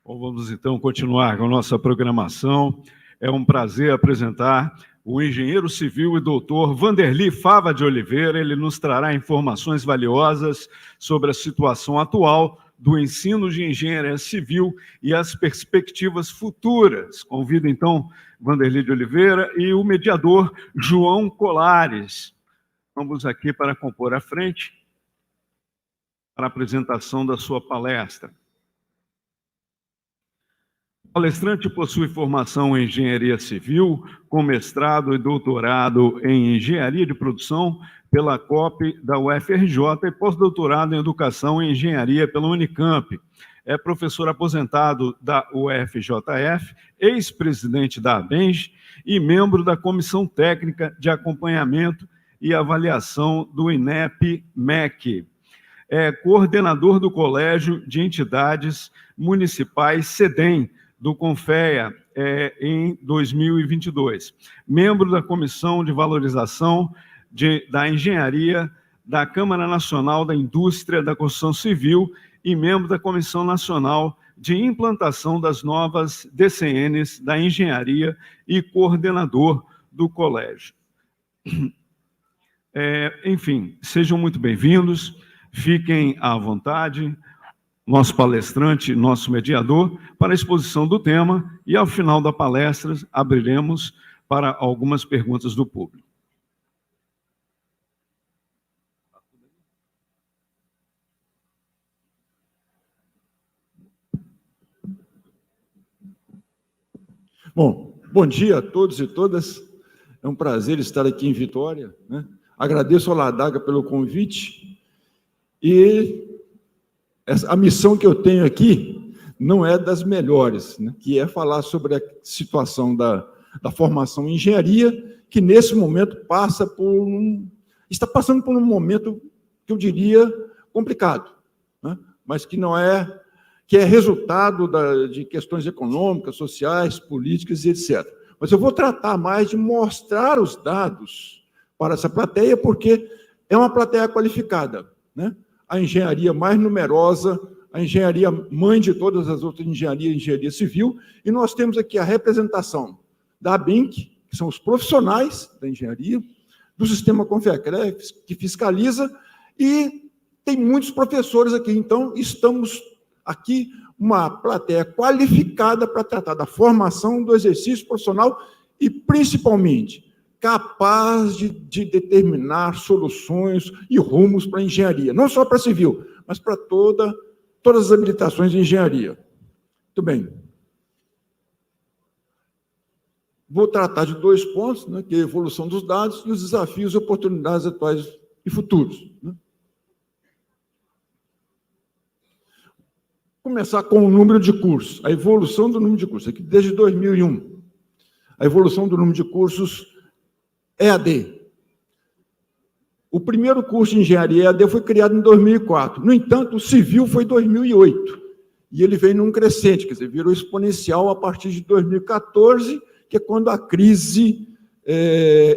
Bom, vamos então continuar com a nossa programação. É um prazer apresentar o engenheiro civil e doutor Vanderly Fava de Oliveira. Ele nos trará informações valiosas sobre a situação atual do ensino de engenharia civil e as perspectivas futuras. Convido então Vanderly de Oliveira e o mediador João Colares. Vamos aqui para compor a frente para a apresentação da sua palestra. O palestrante possui formação em engenharia civil, com mestrado e doutorado em engenharia de produção pela COP da UFRJ e pós-doutorado em educação e engenharia pela Unicamp. É professor aposentado da UFJF, ex-presidente da ABENGE e membro da Comissão Técnica de Acompanhamento e Avaliação do INEP-MEC. É coordenador do Colégio de Entidades Municipais SEDEM, do CONFEA, em 2022. Membro da Comissão de Valorização da Engenharia da Câmara Nacional da Indústria da Construção Civil e membro da Comissão Nacional de Implantação das Novas DCNs da Engenharia e coordenador do colégio. Enfim, sejam muito bem-vindos, fiquem à vontade. Nosso palestrante, nosso mediador, para a exposição do tema e, ao final da palestra, abriremos para algumas perguntas do público. Bom dia a todos e todas. É um prazer estar aqui em Vitória, né? Agradeço ao Ladaga pelo convite e a missão que eu tenho aqui não é das melhores, né? Que é falar sobre a situação da formação em engenharia, que nesse momento está passando por um momento que eu diria complicado, né? Mas que não é, que é resultado de questões econômicas, sociais, políticas e etc. Mas eu vou tratar mais de mostrar os dados para essa plateia, porque é uma plateia qualificada, né? A engenharia mais numerosa, a engenharia mãe de todas as outras engenharias, a engenharia civil, e nós temos aqui a representação da ABINC, que são os profissionais da engenharia, do sistema CONFEA-CREA, que fiscaliza, e tem muitos professores aqui. Então, estamos aqui uma plateia qualificada para tratar da formação, do exercício profissional e, principalmente, capaz de determinar soluções e rumos para a engenharia, não só para a civil, mas para todas as habilitações de engenharia. Muito bem. Vou tratar de 2 pontos, né, que é a evolução dos dados e os desafios e oportunidades atuais e futuros, né? Começar com o número de cursos, a evolução do número de cursos, aqui desde 2001, a evolução do número de cursos EAD. O primeiro curso de engenharia EAD foi criado em 2004. No entanto, o civil foi em 2008. E ele veio num crescente, quer dizer, virou exponencial a partir de 2014, que é quando a crise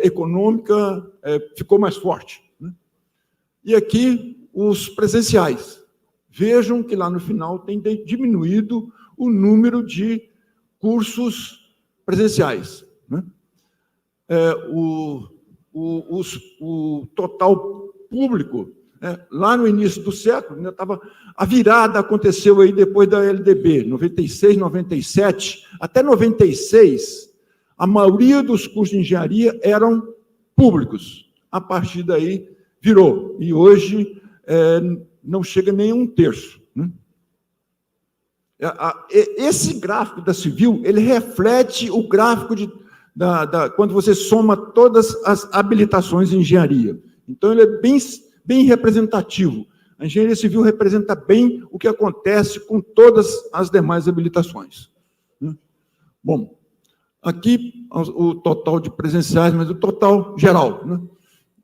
econômica ficou mais forte, né? E aqui, os presenciais. Vejam que lá no final tem diminuído o número de cursos presenciais, né? O total público, né, lá no início do século, né, a virada aconteceu aí depois da LDB, 96, 97, até 96, a maioria dos cursos de engenharia eram públicos. A partir daí, virou. E hoje não chega nem a 1/3, né? Esse gráfico da civil, ele reflete o gráfico quando você soma todas as habilitações em engenharia. Então, ele é bem representativo. A engenharia civil representa bem o que acontece com todas as demais habilitações, né? Bom, aqui o total de presenciais, mas o total geral, né?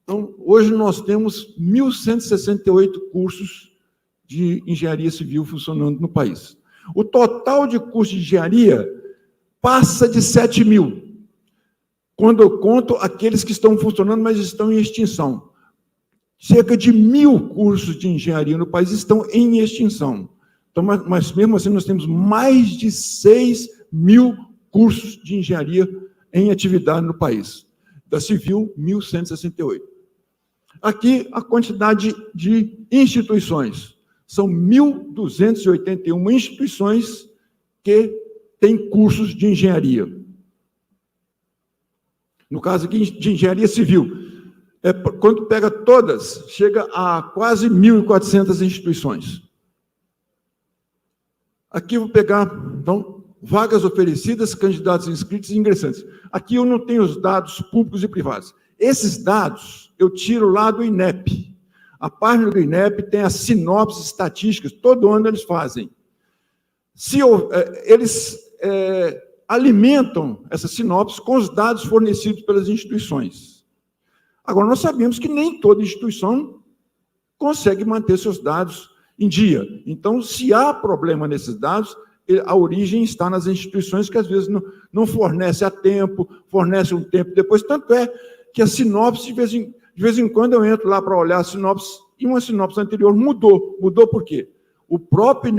Então, hoje nós temos 1.168 cursos de engenharia civil funcionando no país. O total de cursos de engenharia passa de 7.000. Quando eu conto aqueles que estão funcionando, mas estão em extinção. Cerca de 1.000 cursos de engenharia no país estão em extinção. Então, mas mesmo assim, nós temos mais de 6 mil cursos de engenharia em atividade no país. Da civil, 1.168. Aqui, a quantidade de instituições. São 1.281 instituições que têm cursos de engenharia. No caso aqui, de engenharia civil. Quando pega todas, chega a quase 1.400 instituições. Aqui eu vou pegar, então, vagas oferecidas, candidatos inscritos e ingressantes. Aqui eu não tenho os dados públicos e privados. Esses dados eu tiro lá do INEP. A página do INEP tem as sinopses estatísticas, todo ano eles fazem. Eles alimentam essas sinopses com os dados fornecidos pelas instituições. Agora, nós sabemos que nem toda instituição consegue manter seus dados em dia. Então, se há problema nesses dados, a origem está nas instituições que, às vezes, não fornecem a tempo, fornecem um tempo depois. Tanto é que a sinopse, de vez em quando, eu entro lá para olhar a sinopse, e uma sinopse anterior mudou. Mudou por quê? O próprio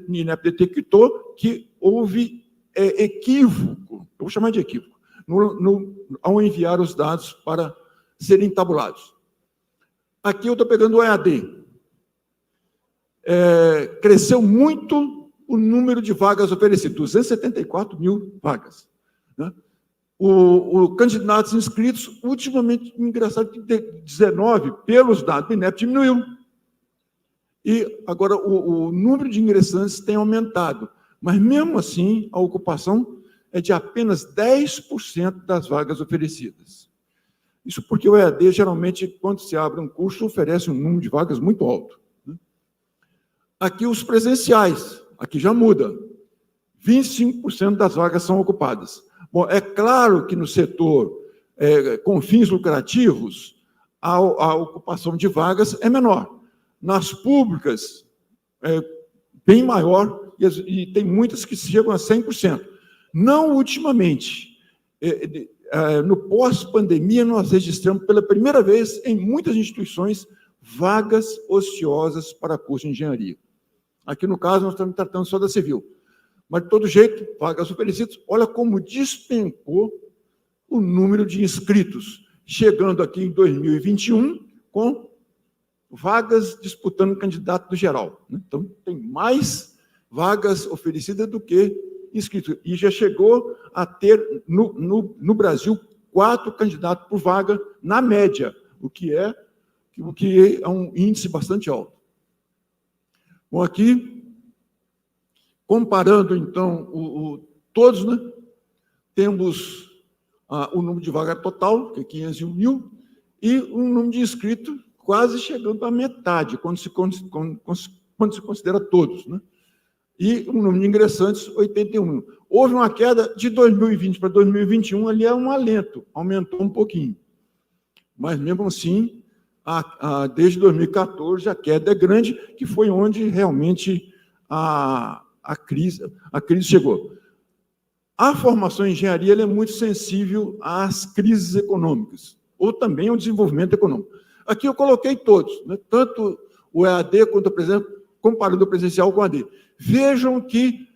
INEP detectou que houve equívoco, eu vou chamar de equívoco, ao enviar os dados para serem tabulados. Aqui eu estou pegando o EAD. Cresceu muito o número de vagas oferecidas, 274 mil vagas. Né? O candidatos inscritos, ultimamente, engraçado, de 19, pelos dados do INEP, diminuiu. E agora o número de ingressantes tem aumentado, mas mesmo assim a ocupação é de apenas 10% das vagas oferecidas. Isso porque o EAD, geralmente, quando se abre um curso, oferece um número de vagas muito alto. Aqui os presenciais, aqui já muda. 25% das vagas são ocupadas. Bom, é claro que no setor com fins lucrativos, a ocupação de vagas é menor. Nas públicas, é bem maior, e tem muitas que chegam a 100%. Não ultimamente. No pós-pandemia, nós registramos pela primeira vez, em muitas instituições, vagas ociosas para curso de engenharia. Aqui, no caso, nós estamos tratando só da civil. Mas, de todo jeito, vagas oferecidas, olha como despencou o número de inscritos, chegando aqui em 2021 com vagas disputando candidato do geral. Então, tem mais vagas oferecidas do que inscritos. E já chegou a ter, no Brasil, 4 candidatos por vaga na média, o que é um índice bastante alto. Bom, aqui, comparando, então, todos, né, temos o número de vaga total, que é 501 mil, e um número de inscritos quase chegando à metade, quando se considera todos, né? E o número de ingressantes, 81 mil. Houve uma queda de 2020 para 2021, ali é um alento, aumentou um pouquinho. Mas, mesmo assim, desde 2014, a queda é grande, que foi onde realmente a crise chegou. A formação em engenharia ela é muito sensível às crises econômicas, ou também ao desenvolvimento econômico. Aqui eu coloquei todos, né? Tanto o EAD quanto, por exemplo, comparando o presencial com o EAD. Vejam que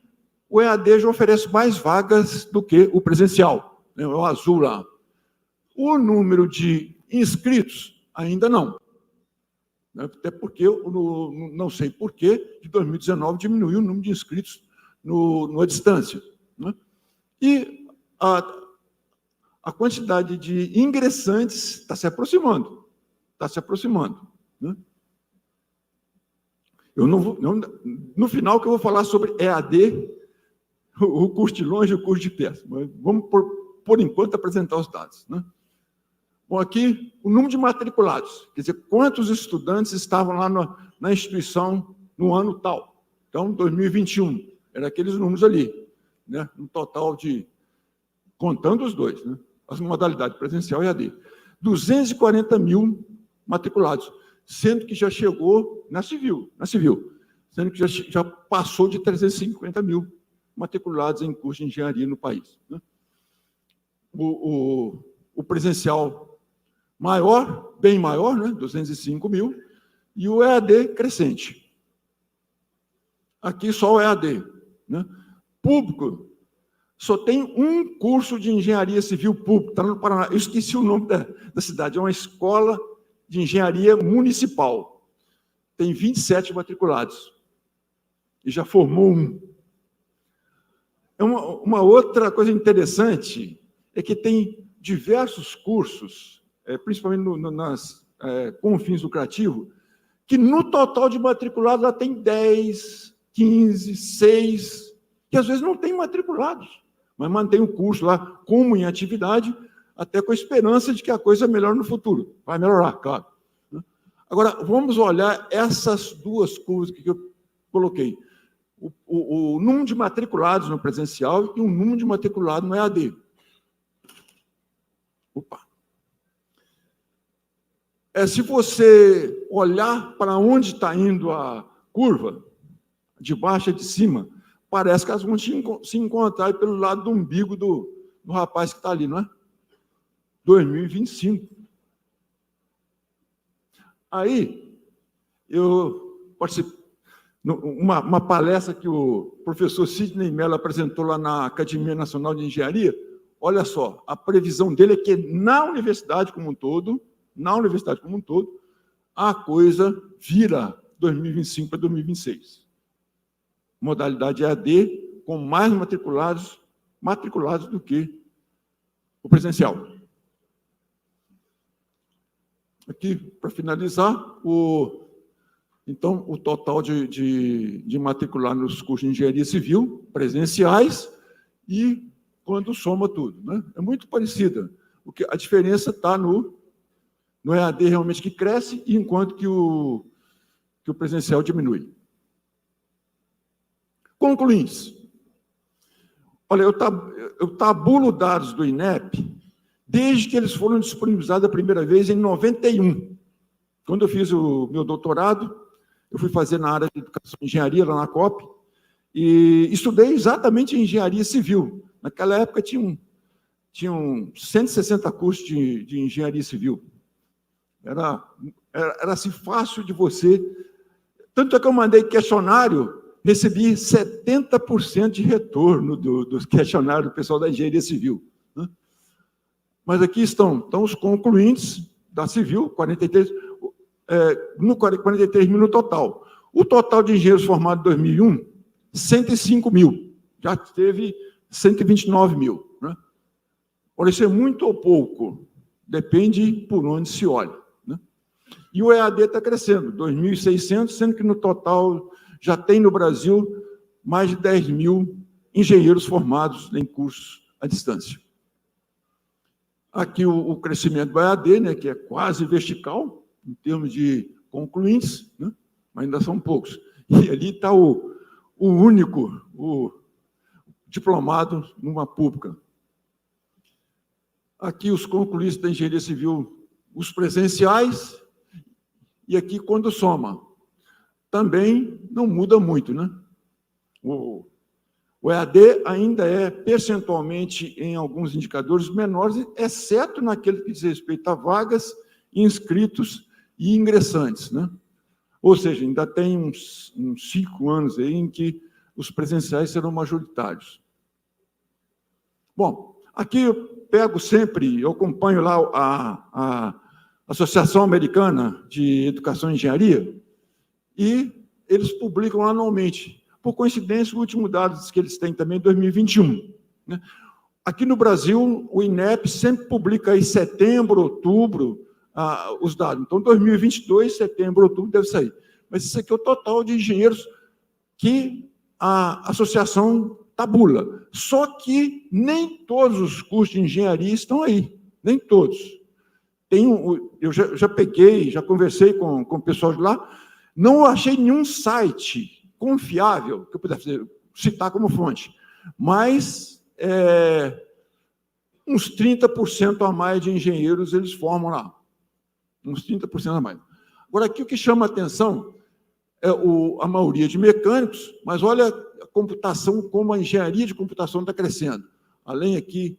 o EAD já oferece mais vagas do que o presencial, né? O azul lá. O número de inscritos, ainda não. Até porque, eu não sei porquê, de 2019 diminuiu o número de inscritos à distância. Né? E a quantidade de ingressantes está se aproximando. Está se aproximando. Né? No final, que eu vou falar sobre EAD, o curso de longe e o curso de perto. Mas vamos, por enquanto, apresentar os dados. Né? Bom, aqui, o número de matriculados. Quer dizer, quantos estudantes estavam lá na instituição no ano tal. Então, 2021, eram aqueles números ali. Né? Um total de, contando os dois, né? As modalidades presencial e EAD. 240 mil matriculados, sendo que já chegou na civil, sendo que já passou de 350 mil matriculados em curso de engenharia no país. Né? O presencial maior, bem maior, né? 205 mil, e o EAD crescente. Aqui só o EAD, né? Público, só tem um curso de engenharia civil público, está no Paraná. Eu esqueci o nome da cidade, é uma escola de engenharia municipal. Tem 27 matriculados. E já formou um. Uma outra coisa interessante é que tem diversos cursos, principalmente com fins lucrativos, que no total de matriculados lá tem 10, 15, 6, que às vezes não tem matriculados, mas mantém o curso lá como em atividade, até com a esperança de que a coisa melhore no futuro. Vai melhorar, claro. Agora, vamos olhar essas duas curvas que eu coloquei. O número de matriculados no presencial e o número de matriculados no EAD. Opa! Se você olhar para onde está indo a curva, de baixo e de cima, parece que elas vão se encontrar pelo lado do umbigo do rapaz que está ali, não é? 2025. Aí, eu participei uma palestra que o professor Sidney Mello apresentou lá na Academia Nacional de Engenharia. Olha só, a previsão dele é que na universidade como um todo, a coisa vira 2025 para 2026. Modalidade EAD com mais matriculados do que o presencial. Aqui, para finalizar, então, o total de matricular nos cursos de engenharia civil, presenciais, e quando soma tudo, né? É muito parecida. A diferença está no EAD realmente que cresce, enquanto que o presencial diminui. Concluindo. Olha, eu tabulo dados do INEP desde que eles foram disponibilizados a primeira vez em 91. Quando eu fiz o meu doutorado, eu fui fazer na área de educação e engenharia, lá na COP, e estudei exatamente engenharia civil. Naquela época tinham 160 cursos de engenharia civil. Era assim, fácil de você. Tanto é que eu mandei questionário, recebi 70% de retorno dos questionários do pessoal da engenharia civil. Né? Mas aqui estão os concluintes da civil, 43 mil no total. O total de engenheiros formados em 2001, 105 mil. Já teve 129 mil. Né? Pode ser muito ou pouco, depende por onde se olha. Né? E o EAD está crescendo, 2.600, sendo que no total já tem no Brasil mais de 10 mil engenheiros formados em cursos à distância. Aqui o crescimento do EAD, né, que é quase vertical, em termos de concluintes, né? Mas ainda são poucos. E ali está o único, o diplomado numa pública. Aqui os concluintes da engenharia civil, os presenciais, e aqui quando soma. Também não muda muito, né? O EAD ainda é percentualmente, em alguns indicadores, menores, exceto naquele que diz respeito a vagas, inscritos e ingressantes, né? Ou seja, ainda tem uns 5 anos aí em que os presenciais serão majoritários. Bom, aqui eu pego sempre, eu acompanho lá a Associação Americana de Educação e Engenharia, e eles publicam anualmente. Por coincidência, o último dado que eles têm também é 2021. Né? Aqui no Brasil, o INEP sempre publica em setembro, outubro, os dados. Então, 2022, setembro, outubro, deve sair. Mas isso aqui é o total de engenheiros que a associação tabula. Só que nem todos os cursos de engenharia estão aí, nem todos. Eu já peguei, já conversei com o pessoal de lá, não achei nenhum site confiável que eu pudesse citar como fonte, mas uns 30% a mais de engenheiros eles formam lá. Uns 30% a mais. Agora, aqui o que chama a atenção é a maioria de mecânicos, mas olha a computação, como a engenharia de computação está crescendo. Além aqui,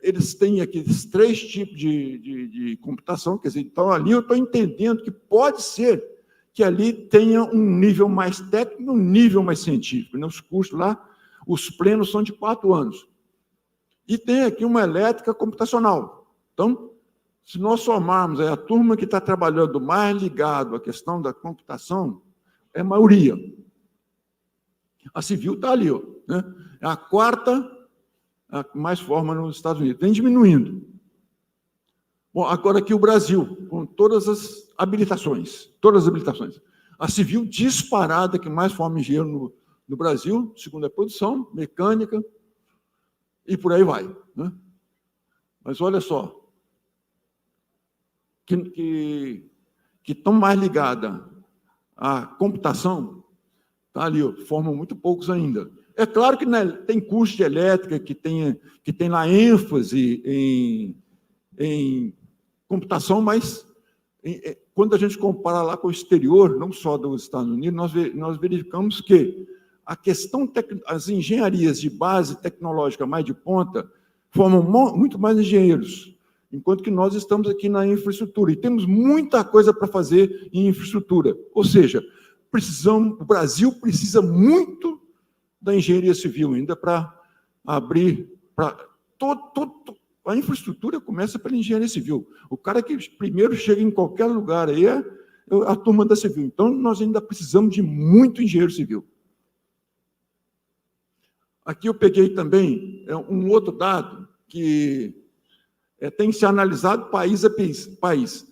eles têm aqueles 3 tipos de computação, quer dizer, então ali eu estou entendendo que pode ser que ali tenha um nível mais técnico, um nível mais científico. Né? Os cursos lá, os plenos são de 4 anos. E tem aqui uma elétrica computacional. Então, se nós somarmos aí a turma que está trabalhando mais ligado à questão da computação, é a maioria. A civil está ali, ó, né? É a quarta a que mais forma nos Estados Unidos. Vem diminuindo. Bom, agora aqui o Brasil, com todas as habilitações. A civil disparada que mais forma engenheiro no Brasil, segundo a produção, mecânica, e por aí vai. Né? Mas olha só, que estão mais ligadas à computação, tá ali, ó, formam muito poucos ainda. É claro que, né, tem curso de elétrica que tem lá ênfase em computação, mas quando a gente compara lá com o exterior, não só dos Estados Unidos, nós verificamos que a questão, as engenharias de base tecnológica mais de ponta formam muito mais engenheiros, enquanto que nós estamos aqui na infraestrutura, e temos muita coisa para fazer em infraestrutura. Ou seja, o Brasil precisa muito da engenharia civil ainda para abrir, a infraestrutura começa pela engenharia civil. O cara que primeiro chega em qualquer lugar aí é a turma da civil. Então, nós ainda precisamos de muito engenheiro civil. Aqui eu peguei também um outro dado que tem que ser analisado país a país.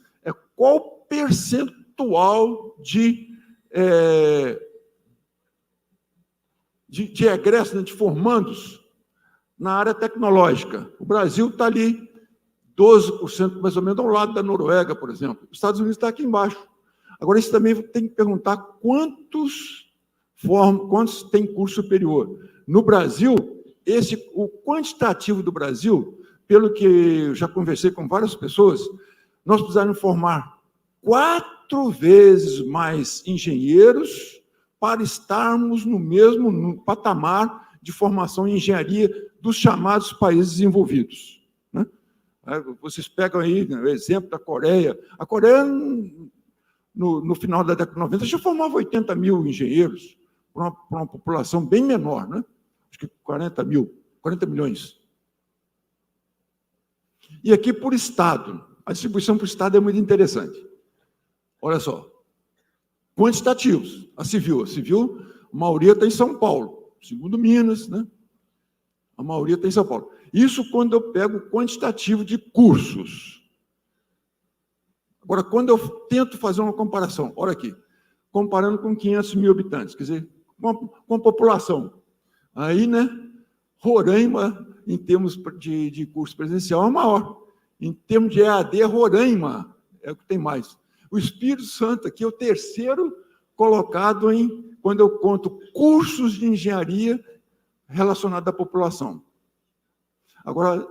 Qual percentual de egressos, né, de formandos na área tecnológica. O Brasil está ali, 12% mais ou menos, ao lado da Noruega, por exemplo. Os Estados Unidos está aqui embaixo. Agora, isso também tem que perguntar quantos têm curso superior. No Brasil, o quantitativo do Brasil, pelo que eu já conversei com várias pessoas, nós precisamos formar 4 vezes mais engenheiros para estarmos no mesmo patamar de formação em engenharia dos chamados países desenvolvidos. Né? Vocês pegam aí, né, o exemplo da Coreia. A Coreia, no final da década de 90, já formava 80 mil engenheiros, para uma população bem menor, né? Acho que 40 milhões. E aqui, por estado, a distribuição por estado é muito interessante. Olha só, quantitativos, a civil, a maioria está em São Paulo, segundo Minas, né? A maioria está em São Paulo. Isso quando eu pego o quantitativo de cursos. Agora, quando eu tento fazer uma comparação, olha aqui, comparando com 500 mil habitantes, quer dizer, com a população. Aí, né, Roraima, em termos de curso presencial, é maior. Em termos de EAD, Roraima é o que tem mais. O Espírito Santo aqui é o terceiro colocado quando eu conto cursos de engenharia relacionados à população. Agora,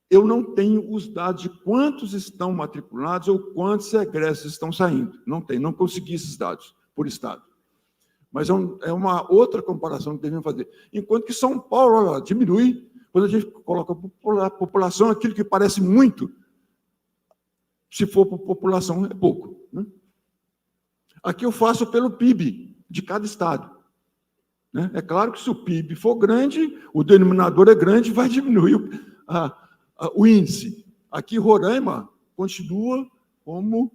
eu não tenho os dados de quantos estão matriculados ou quantos egressos estão saindo. Não consegui esses dados por estado. Mas é uma outra comparação que devemos fazer. Enquanto que São Paulo, olha, diminui, quando a gente coloca a população, aquilo que parece muito, se for por população, é pouco. Né? Aqui eu faço pelo PIB de cada estado. Né? É claro que se o PIB for grande, o denominador é grande, vai diminuir o índice. Aqui, Roraima continua como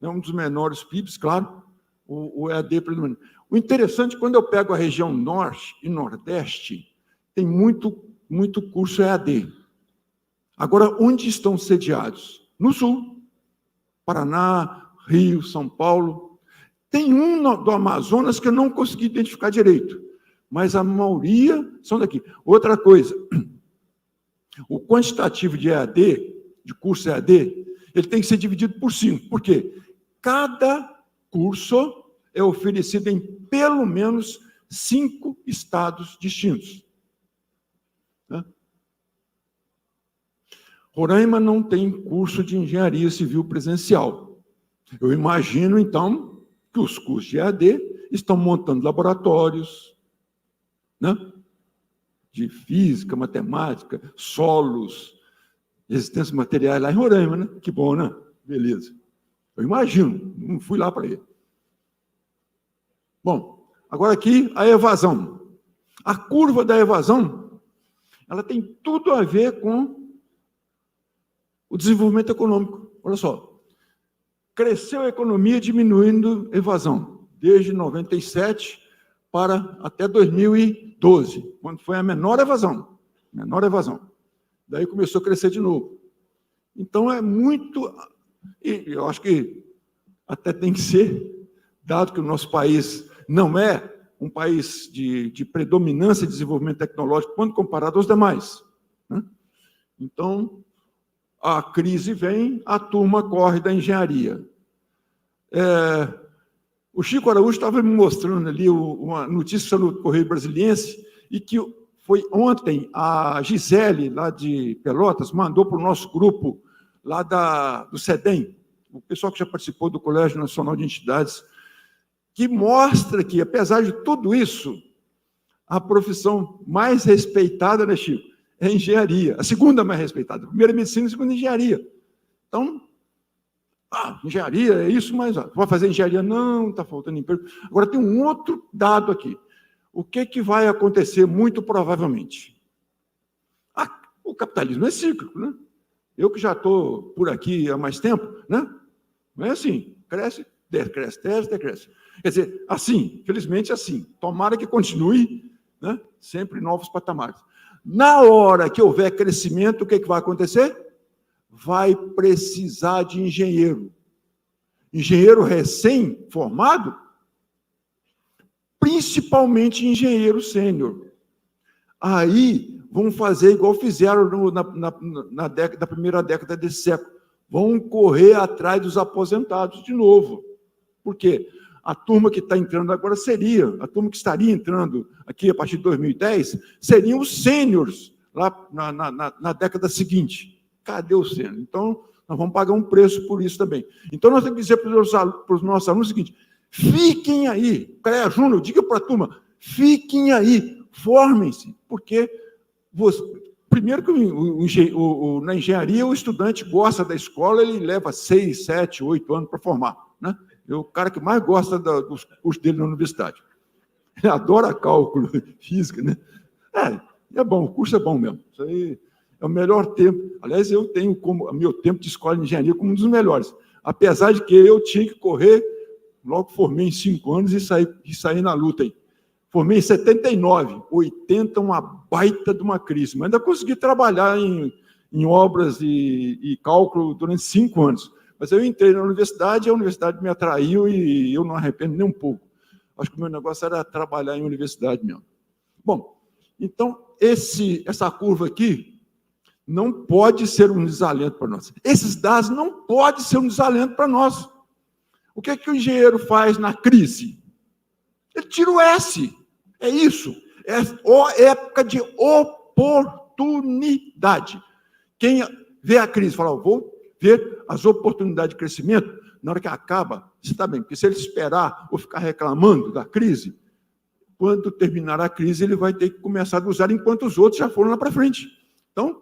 um dos menores PIBs, claro, o EAD predominante. O interessante, quando eu pego a região norte e nordeste, tem muito curso EAD. Agora, onde estão sediados? No sul, Paraná, Rio, São Paulo. Tem um do Amazonas que eu não consegui identificar direito, mas a maioria são daqui. Outra coisa, o quantitativo de EAD, de curso EAD, ele tem que ser dividido por 5. Por quê? Cada curso é oferecido em pelo menos 5 estados distintos. Roraima não tem curso de engenharia civil presencial. Eu imagino, então, que os cursos de EAD estão montando laboratórios, né? De física, matemática, solos, resistência materiais lá em Roraima, né? Que bom, né? Beleza. Eu imagino, não fui lá para ele. Bom, agora aqui a evasão. A curva da evasão, ela tem tudo a ver com o desenvolvimento econômico. Olha só, cresceu a economia diminuindo a evasão, desde 97 para até 2012, quando foi a menor evasão. Daí começou a crescer de novo. Então, é muito... E eu acho que até tem que ser, dado que o nosso país não é um país de predominância de desenvolvimento tecnológico quando comparado aos demais, né? Então, a crise vem, a turma corre da engenharia. O Chico Araújo estava me mostrando ali uma notícia no Correio Brasiliense, e que foi ontem a Gisele, lá de Pelotas, mandou para o nosso grupo lá do CEDEM, o pessoal que já participou do Colégio Nacional de Entidades, que mostra que, apesar de tudo isso, a profissão mais respeitada, né, Chico, é a engenharia. A segunda mais respeitada. A primeira é medicina, a segunda é engenharia. Então, engenharia é isso, mas vai fazer engenharia? Não, está faltando emprego. Agora, tem um outro dado aqui. O que vai acontecer muito provavelmente? O capitalismo é cíclico, né? Eu que já estou por aqui há mais tempo, né? Não é assim, cresce, decresce. Quer dizer, assim, felizmente assim. Tomara que continue, né? Sempre novos patamares. Na hora que houver crescimento, o que vai acontecer? Vai precisar de engenheiro. Engenheiro recém-formado, principalmente engenheiro sênior. Aí vão fazer igual fizeram na primeira década desse século. Vão correr atrás dos aposentados de novo. Por quê? A turma que está entrando agora a turma que estaria entrando aqui a partir de 2010, seriam os sêniors lá na década seguinte. Cadê o sênior? Então, nós vamos pagar um preço por isso também. Então, nós temos que dizer para os nossos alunos o seguinte: fiquem aí, CREA Júnior, diga para a turma, fiquem aí, formem-se, porque primeiro que na engenharia o estudante gosta da escola, ele leva 6, 7, 8 anos para formar, né? É o cara que mais gosta dos cursos dele na universidade. Ele adora cálculo, física, né? É bom, o curso é bom mesmo. Isso aí é o melhor tempo. Aliás, eu tenho como meu tempo de escola de engenharia como um dos melhores. Apesar de que eu tinha que correr, logo formei em 5 anos e saí na luta aí. Formei em 79, 80, uma baita de uma crise, mas ainda consegui trabalhar em obras e cálculo durante 5 anos. Mas eu entrei na universidade, a universidade me atraiu e eu não arrependo nem um pouco. Acho que o meu negócio era trabalhar em universidade mesmo. Bom, então, essa curva aqui não pode ser um desalento para nós. Esses dados não podem ser um desalento para nós. O que o engenheiro faz na crise? Ele tira o S. É isso. É época de oportunidade. Quem vê a crise fala, vou ver as oportunidades de crescimento, na hora que acaba, está bem, porque se ele esperar ou ficar reclamando da crise, quando terminar a crise, ele vai ter que começar a usar enquanto os outros já foram lá para frente. Então,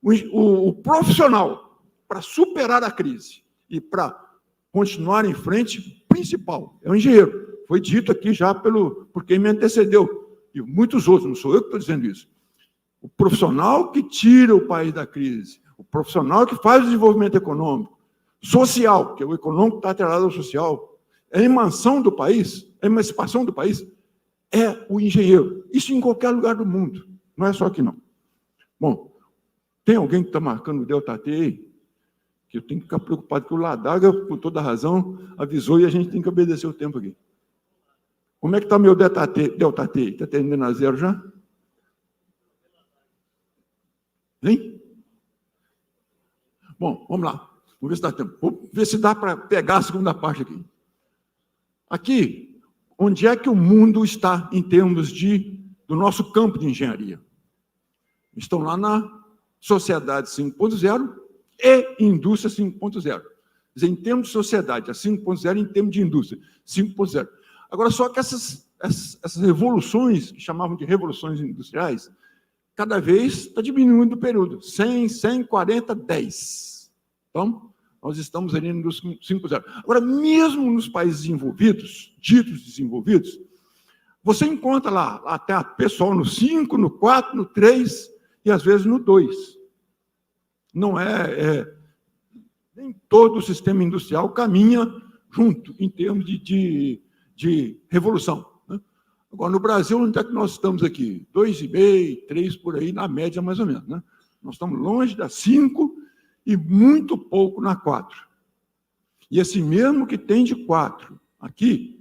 o profissional, para superar a crise e para continuar em frente, principal é o engenheiro. Foi dito aqui já por quem me antecedeu, e muitos outros, não sou eu que estou dizendo isso. O profissional que tira o país da crise, o profissional que faz o desenvolvimento econômico, social, que é o econômico que está atrelado ao social, a emancipação do país, é o engenheiro. Isso em qualquer lugar do mundo, não é só aqui não. Bom, tem alguém que está marcando o ΔT aí? Que eu tenho que ficar preocupado, que o Ladaga, por toda razão, avisou e a gente tem que obedecer o tempo aqui. Como é que está meu ΔT? Está tendendo a zero já? Hein? Bom, vamos lá. Vamos ver se dá tempo. Vou ver se dá para pegar a segunda parte aqui. Aqui, onde é que o mundo está em termos do nosso campo de engenharia? Estão lá na Sociedade 5.0 e Indústria 5.0. Quer dizer, em termos de sociedade, a 5.0, em termos de indústria, 5.0. Agora, só que essas revoluções, que chamavam de revoluções industriais, cada vez está diminuindo o período. 100, 140, 10. Então, Nós estamos ali no 5.0. Agora, mesmo nos países desenvolvidos, ditos desenvolvidos, você encontra lá até pessoal no 5, no 4, no 3 e às vezes no 2. Não nem todo o sistema industrial caminha junto em termos de revolução. Né? Agora, no Brasil, onde é que nós estamos aqui? 2,5, 3 por aí, na média, mais ou menos. Né? Nós estamos longe da 5 e muito pouco na 4. E esse mesmo que tem de 4 aqui,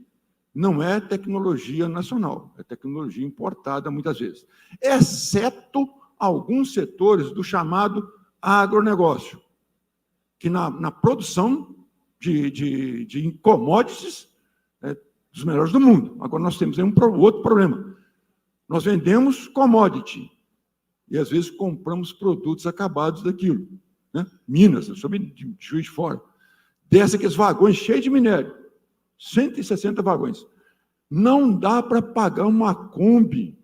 não é tecnologia nacional, é tecnologia importada muitas vezes, exceto alguns setores do chamado agronegócio, que na produção de commodities dos melhores do mundo. Agora nós temos aí outro problema. Nós vendemos commodity e às vezes compramos produtos acabados daquilo. Né? Minas, eu sou de Juiz de Fora, desce aqueles vagões cheios de minério, 160 vagões. Não dá para pagar uma Kombi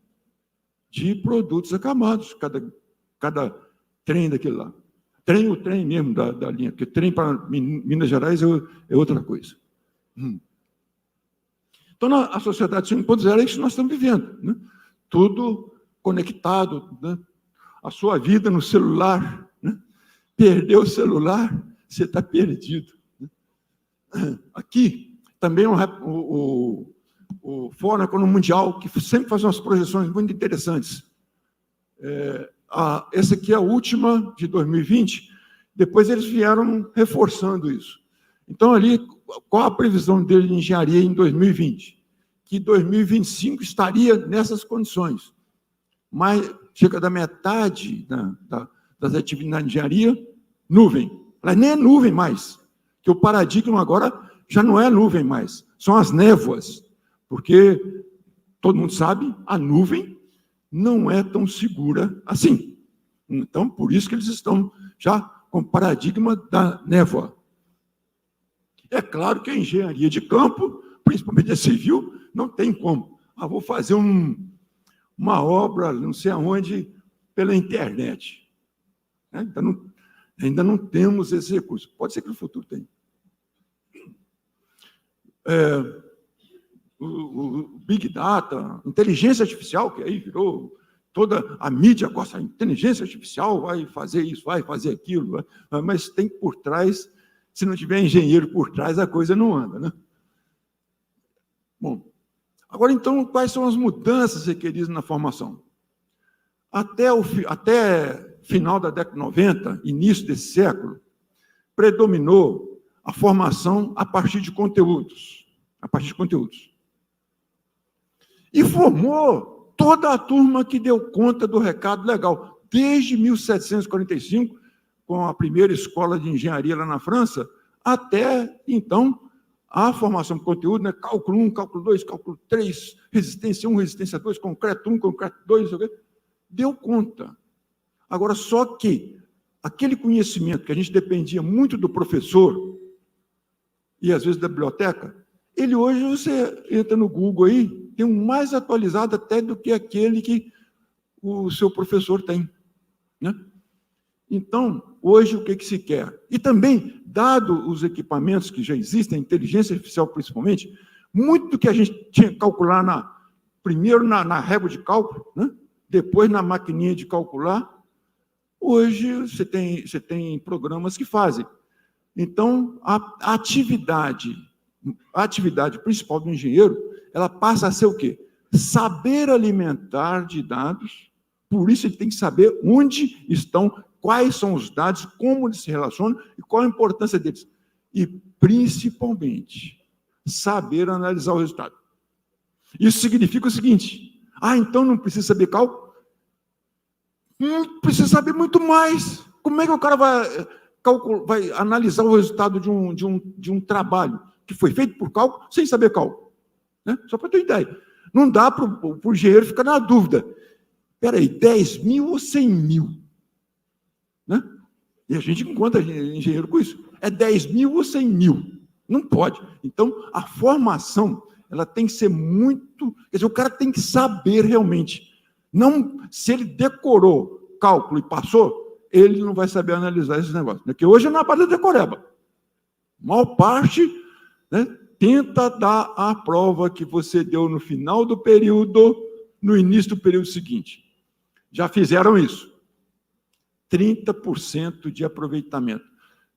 de produtos acabados, cada trem daquele lá. O trem mesmo da linha, porque trem para Minas Gerais é outra coisa. Então, a sociedade 5.0 é isso que nós estamos vivendo. Né? Tudo conectado, né? A sua vida no celular. Né? Perdeu o celular, você está perdido. Né? Aqui, também o Fórum Econômico Mundial, que sempre faz umas projeções muito interessantes. Essa aqui é a última, de 2020, depois eles vieram reforçando isso. Então, ali, qual a previsão dele de engenharia em 2020? Que 2025 estaria nessas condições. Mas chega da metade das atividades de engenharia, nuvem. Ela nem é nuvem mais, que o paradigma agora já não é nuvem mais, são as névoas, porque todo mundo sabe, a nuvem não é tão segura assim. Então, por isso que eles estão já com o paradigma da névoa. É claro que a engenharia de campo, principalmente a civil, não tem como. Vou fazer uma obra, não sei aonde, pela internet. Ainda não temos esse recurso. Pode ser que no futuro tenha. O Big Data, inteligência artificial, que aí virou toda a mídia gosta, a inteligência artificial vai fazer isso, vai fazer aquilo, mas tem por trás, se não tiver engenheiro por trás, a coisa não anda, né? Bom, agora então, quais são as mudanças requeridas na formação? Até final da década de 90, início desse século, predominou a formação a partir de conteúdos. E formou toda a turma que deu conta do recado legal. Desde 1745, com a primeira escola de engenharia lá na França, até, então, a formação de conteúdo, né? Cálculo 1, cálculo 2, cálculo 3, resistência 1, resistência 2, concreto 1, concreto 2, deu conta. Agora, só que aquele conhecimento que a gente dependia muito do professor e, às vezes, da biblioteca, ele hoje, você entra no Google aí, tem um mais atualizado até do que aquele que o seu professor tem. Né? Então, hoje, o que se quer? E também, dado os equipamentos que já existem, a inteligência artificial principalmente, muito do que a gente tinha que calcular primeiro na régua de cálculo, né? Depois na maquininha de calcular, hoje você tem programas que fazem. Então, a atividade principal do engenheiro, ela passa a ser o quê? Saber alimentar de dados, por isso ele tem que saber onde estão, quais são os dados, como eles se relacionam e qual a importância deles. E, principalmente, saber analisar o resultado. Isso significa o seguinte, então não precisa saber cálculo? Precisa saber muito mais. Como é que o cara vai analisar o resultado de um trabalho que foi feito por cálculo, sem saber cálculo? Né? Só para ter ideia. Não dá para o engenheiro ficar na dúvida. Espera aí, 10 mil ou 100 mil? Né? E a gente encontra engenheiro com isso. É 10 mil ou 100 mil? Não pode. Então, a formação, ela tem que ser muito... Quer dizer, o cara tem que saber realmente. Não, se ele decorou cálculo e passou, ele não vai saber analisar esses negócios. Porque hoje é na base da decoreba. maior parte, né, tenta dar a prova que você deu no final do período, no início do período seguinte. Já fizeram isso. 30% de aproveitamento.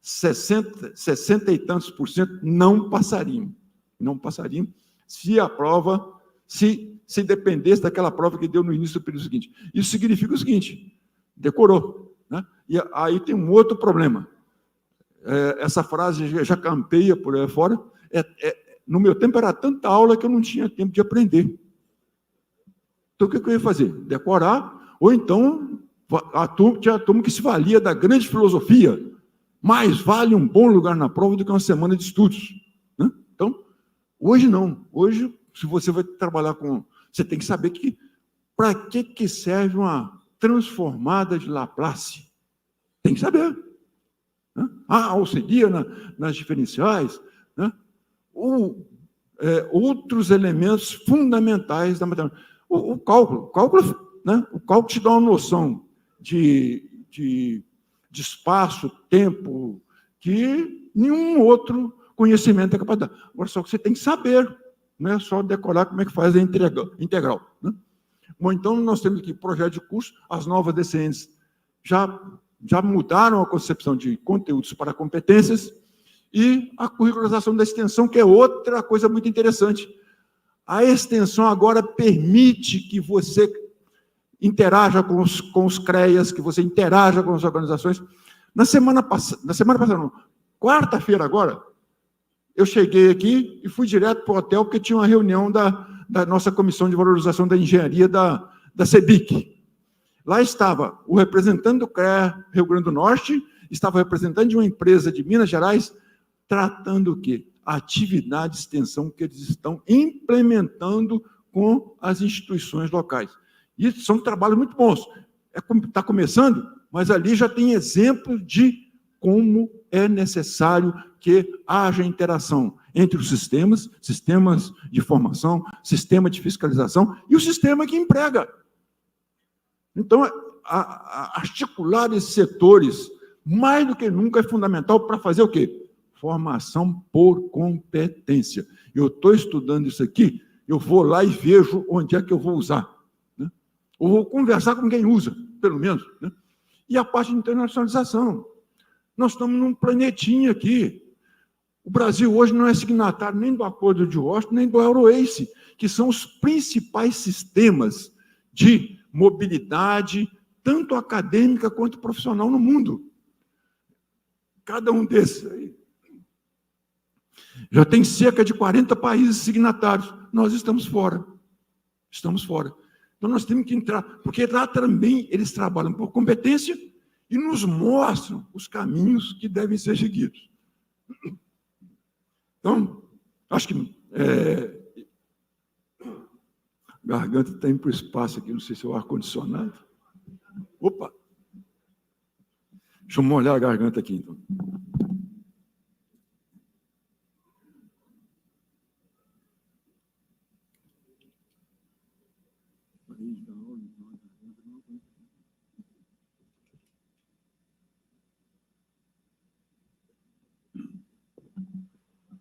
60 e tantos por cento não passariam. Não passariam se a prova, se dependesse daquela prova que deu no início do período seguinte. Isso significa o seguinte, decorou. Né? E aí tem um outro problema. Essa frase já campeia por aí fora. No meu tempo era tanta aula que eu não tinha tempo de aprender. Então, o que eu ia fazer? Decorar, ou então, tinha a turma que se valia da grande filosofia. Mais vale um bom lugar na prova do que uma semana de estudos. Né? Então, hoje não. Hoje, se você vai trabalhar com... Você tem que saber para que serve uma transformada de Laplace. Tem que saber. Né? Auxilia nas diferenciais, né? Outros elementos fundamentais da matemática. O cálculo, né? O cálculo te dá uma noção de espaço, tempo, que nenhum outro conhecimento é capaz de dar. Agora, só que você tem que saber, não é só decorar como é que faz a integral. Né? Bom, então, nós temos aqui projeto de curso, as novas DCNs já mudaram a concepção de conteúdos para competências, e a curricularização da extensão, que é outra coisa muito interessante. A extensão agora permite que você interaja com os CREAs, que você interaja com as organizações. Na semana passada, não, quarta-feira agora, eu cheguei aqui e fui direto para o hotel, porque tinha uma reunião da nossa Comissão de Valorização da Engenharia da CEBIC. Lá estava o representante do CREA Rio Grande do Norte, estava o representante de uma empresa de Minas Gerais, tratando o quê? A atividade de extensão que eles estão implementando com as instituições locais. E são trabalhos muito bons. Está começando, mas ali já tem exemplo de como é necessário que haja interação entre os sistemas de formação, sistema de fiscalização e o sistema que emprega. Então, articular esses setores, mais do que nunca, é fundamental para fazer o quê? Formação por competência. Eu estou estudando isso aqui, eu vou lá e vejo onde é que eu vou usar. Né? Ou vou conversar com quem usa, pelo menos. Né? E a parte de internacionalização. Nós estamos num planetinha aqui. O Brasil hoje não é signatário nem do Acordo de Washington, nem do EuroACE, que são os principais sistemas de mobilidade, tanto acadêmica quanto profissional no mundo. Cada um desses aí. Já tem cerca de 40 países signatários. Nós estamos fora. Estamos fora. Então, nós temos que entrar, porque lá também eles trabalham por competência e nos mostram os caminhos que devem ser seguidos. Então, acho que garganta está indo para o espaço aqui, não sei se é o ar-condicionado. Opa! Deixa eu molhar a garganta aqui, então.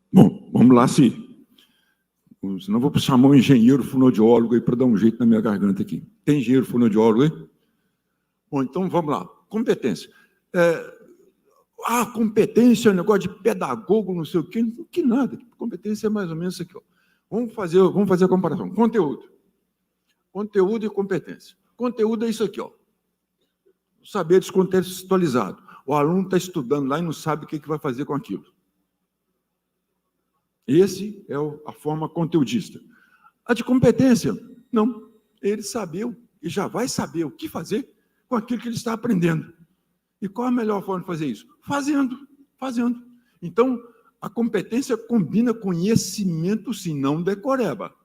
Bom, vamos lá, senão vou chamar um engenheiro fonoaudiólogo aí para dar um jeito na minha garganta aqui. Tem engenheiro fonoaudiólogo aí? Bom, então vamos lá. Competência. Competência é um negócio de pedagogo, não sei o quê. Que nada. Competência é mais ou menos isso aqui. Ó. Vamos fazer a comparação. Conteúdo. Conteúdo e competência. Conteúdo é isso aqui, ó. Saber descontextualizado. O aluno está estudando lá e não sabe o que vai fazer com aquilo. Esse é a forma conteudista. A de competência, não. Ele sabeu e já vai saber o que fazer com aquilo que ele está aprendendo. E qual a melhor forma de fazer isso? Fazendo. Então, a competência combina conhecimento, sim, não decoreba.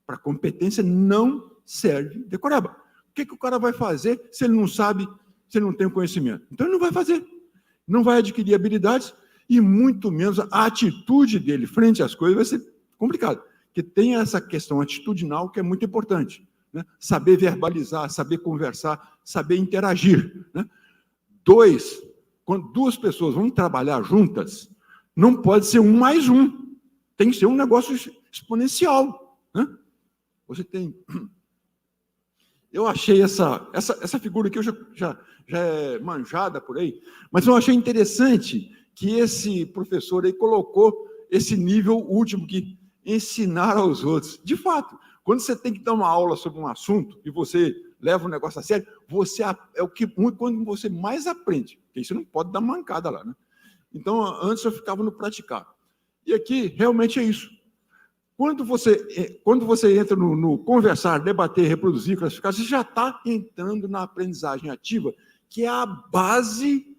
Para competência não serve decoreba. O que o cara vai fazer se ele não sabe, se ele não tem conhecimento? Então, ele não vai fazer. Não vai adquirir habilidades e muito menos a atitude dele frente às coisas vai ser complicado. Porque tem essa questão atitudinal que é muito importante. Né? Saber verbalizar, saber conversar, saber interagir. Né? Quando duas pessoas vão trabalhar juntas, não pode ser 1 mais 1. Tem que ser um negócio exponencial, né? Você tem... Eu achei essa figura aqui, já é manjada por aí, mas eu achei interessante que esse professor aí colocou esse nível último, que ensinar aos outros. De fato, quando você tem que dar uma aula sobre um assunto e você leva o negócio a sério, é o que quando você mais aprende, porque você não pode dar mancada lá, né? Então, antes eu ficava no praticar. E aqui, realmente é isso. Quando você entra no conversar, debater, reproduzir, classificar, você já está entrando na aprendizagem ativa, que é a base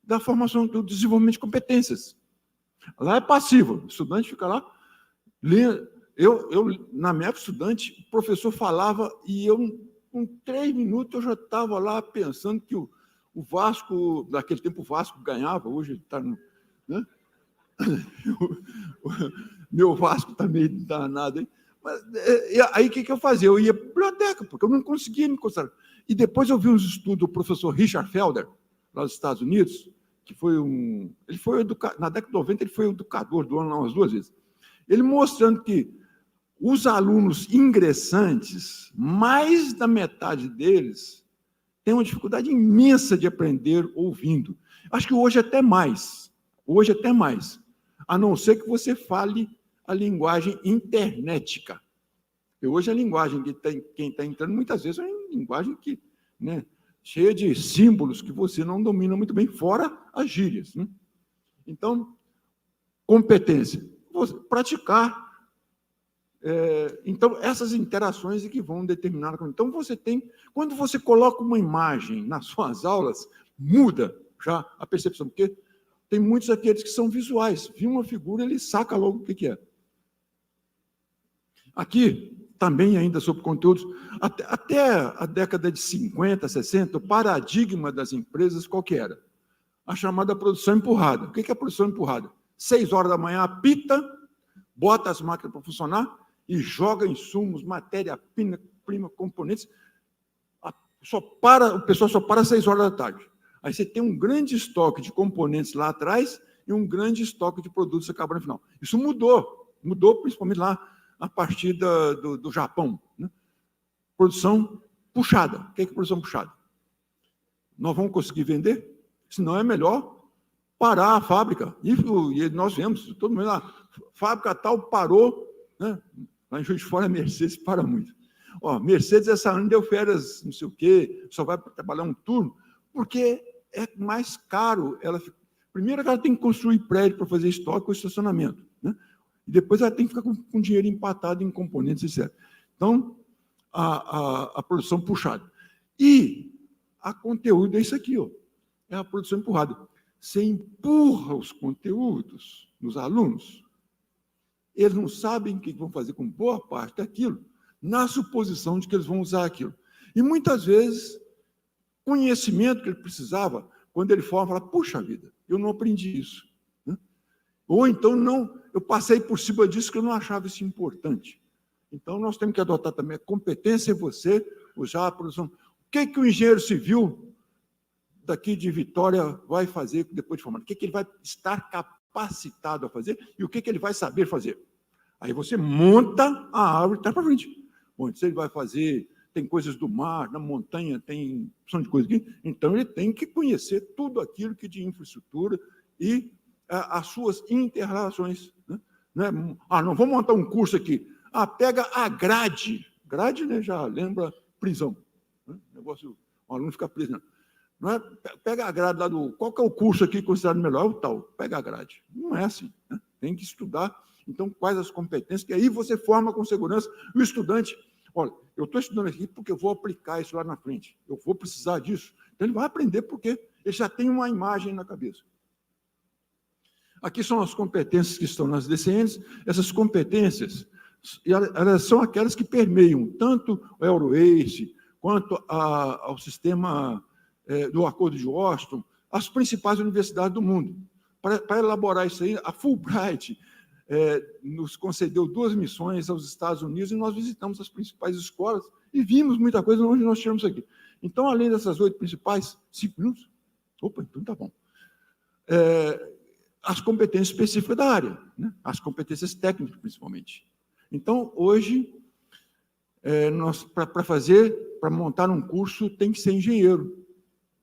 da formação, do desenvolvimento de competências. Lá é passivo, o estudante fica lá lendo. Na minha época, estudante, o professor falava e eu, com 3 minutos, eu já estava lá pensando que o Vasco, naquele tempo o Vasco ganhava, hoje ele está no... Né? Meu Vasco está meio danado aí. Mas, aí o que eu fazia? Eu ia para a biblioteca, porque eu não conseguia me concentrar. E depois eu vi uns estudos do professor Richard Felder, lá dos Estados Unidos, que foi ele foi na década de 90, ele foi educador do ano lá umas 2 vezes. Ele mostrando que os alunos ingressantes, mais da metade deles, têm uma dificuldade imensa de aprender ouvindo. Acho que hoje até mais. Hoje até mais. A não ser que você fale a linguagem internética. E hoje a linguagem que quem está entrando, muitas vezes, é uma linguagem que, né, cheia de símbolos que você não domina muito bem, fora as gírias, né? Então, competência. Praticar. Então, essas interações é que vão determinar. Então, quando você coloca uma imagem nas suas aulas, muda já a percepção, porque tem muitos aqueles que são visuais. Viu uma figura, ele saca logo o que é. Aqui, também ainda sobre conteúdos, até a década de 50, 60, o paradigma das empresas qual que era? A chamada produção empurrada. O que é a produção empurrada? 6 horas da manhã, apita, bota as máquinas para funcionar e joga insumos, matéria-prima, componentes. O pessoal só para às 6 horas da tarde. Aí você tem um grande estoque de componentes lá atrás e um grande estoque de produtos acabando no final. Isso mudou principalmente lá a partir do Japão, né? Produção puxada. O que é produção puxada? Nós vamos conseguir vender? Senão é melhor parar a fábrica. E nós vemos, todo mundo lá, fábrica tal parou, né? Lá em Juiz de Fora, a Mercedes para muito. Mercedes essa ano deu férias, não sei o quê, só vai trabalhar um turno, porque é mais caro. Primeiro, ela tem que construir prédio para fazer estoque ou estacionamento, né? E depois ela tem que ficar com dinheiro empatado em componentes, etc. Então, a produção puxada. E a conteúdo é isso aqui, é a produção empurrada. Você empurra os conteúdos nos alunos, eles não sabem o que vão fazer com boa parte daquilo, na suposição de que eles vão usar aquilo. E, muitas vezes, conhecimento que ele precisava, quando ele fala, puxa vida, eu não aprendi isso, né? Ou então, não, eu passei por cima disso que eu não achava isso importante. Então, nós temos que adotar também a competência em você, usar a produção. O que o engenheiro civil daqui de Vitória vai fazer depois de formado? O que ele vai estar capacitado a fazer e o que ele vai saber fazer? Aí você monta a árvore e está para frente. Bom, se ele vai fazer, tem coisas do mar, na montanha, tem opção de coisas aqui, então ele tem que conhecer tudo aquilo que de infraestrutura e as suas inter-relações, né? Não vou montar um curso aqui. Pega a grade. Grade, né, já lembra prisão, né? Negócio, o aluno fica preso, não é? Pega a grade lá qual que é o curso aqui considerado melhor? O tal, pega a grade. Não é assim, né? Tem que estudar. Então, quais as competências, que aí você forma com segurança o estudante. Olha, eu estou estudando aqui porque eu vou aplicar isso lá na frente. Eu vou precisar disso. Então, ele vai aprender porque ele já tem uma imagem na cabeça. Aqui são as competências que estão nas DCNs. Essas competências, elas são aquelas que permeiam tanto o Euroace, quanto ao sistema do Acordo de Washington, as principais universidades do mundo. Para elaborar isso aí, a Fulbright nos concedeu 2 missões aos Estados Unidos e nós visitamos as principais escolas e vimos muita coisa onde nós tivemos aqui. Então, além dessas 8 principais, 5 minutos? Opa, então tá bom. as competências específicas da área, né? As competências técnicas, principalmente. Então, hoje, para montar um curso, tem que ser engenheiro.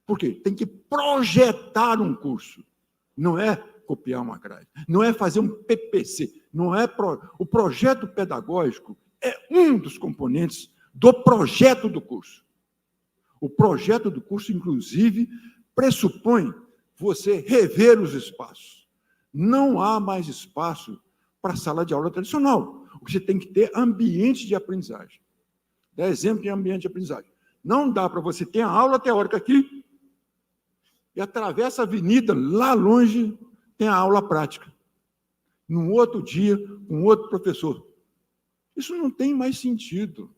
Por quê? Tem que projetar um curso. Não é copiar uma grade, não é fazer um PPC, não é o projeto pedagógico é um dos componentes do projeto do curso. O projeto do curso, inclusive, pressupõe você rever os espaços. Não há mais espaço para sala de aula tradicional. O que você tem que ter ambiente de aprendizagem. Dá exemplo de ambiente de aprendizagem. Não dá para você ter a aula teórica aqui e atravessa a avenida, lá longe, tem a aula prática. Num outro dia, com outro professor. Isso não tem mais sentido.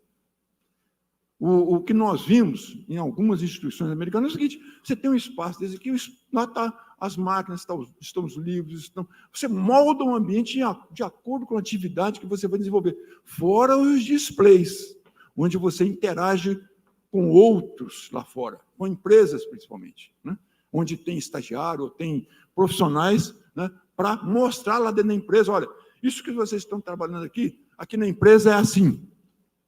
O que nós vimos em algumas instituições americanas é o seguinte: você tem um espaço desse aqui, lá está as máquinas, estão os livros, você molda um ambiente de acordo com a atividade que você vai desenvolver. Fora os displays, onde você interage com outros lá fora, com empresas principalmente, né? Onde tem estagiário, ou tem profissionais, né, para mostrar lá dentro da empresa, olha, isso que vocês estão trabalhando aqui na empresa é assim.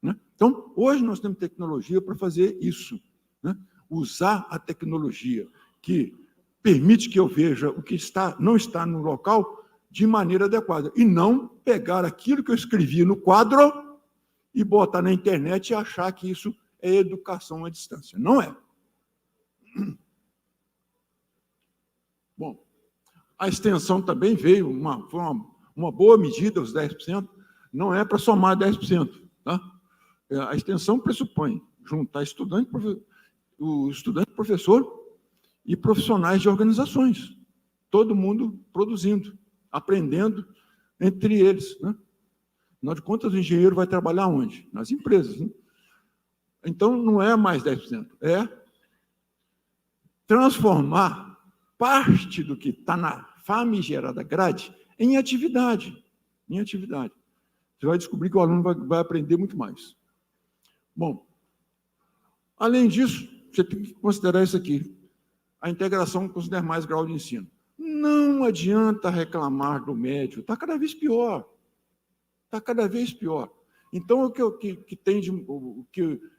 Né? Então, hoje nós temos tecnologia para fazer isso, né? Usar a tecnologia que permite que eu veja o que não está no local de maneira adequada, e não pegar aquilo que eu escrevi no quadro e botar na internet e achar que isso é educação à distância. Não é. Bom, a extensão também veio, foi uma boa medida, os 10%, não é para somar 10%. Tá? A extensão pressupõe juntar o estudante, professor e profissionais de organizações. Todo mundo produzindo, aprendendo entre eles. Né? Afinal de contas, o engenheiro vai trabalhar onde? Nas empresas. Né? Então, não é mais 10%, é transformar parte do que está na famigerada grade em atividade. Em atividade. Você vai descobrir que o aluno vai aprender muito mais. Bom, além disso, você tem que considerar isso aqui, a integração com os demais graus de ensino. Não adianta reclamar do médio, está cada vez pior. Está cada vez pior. Então, o que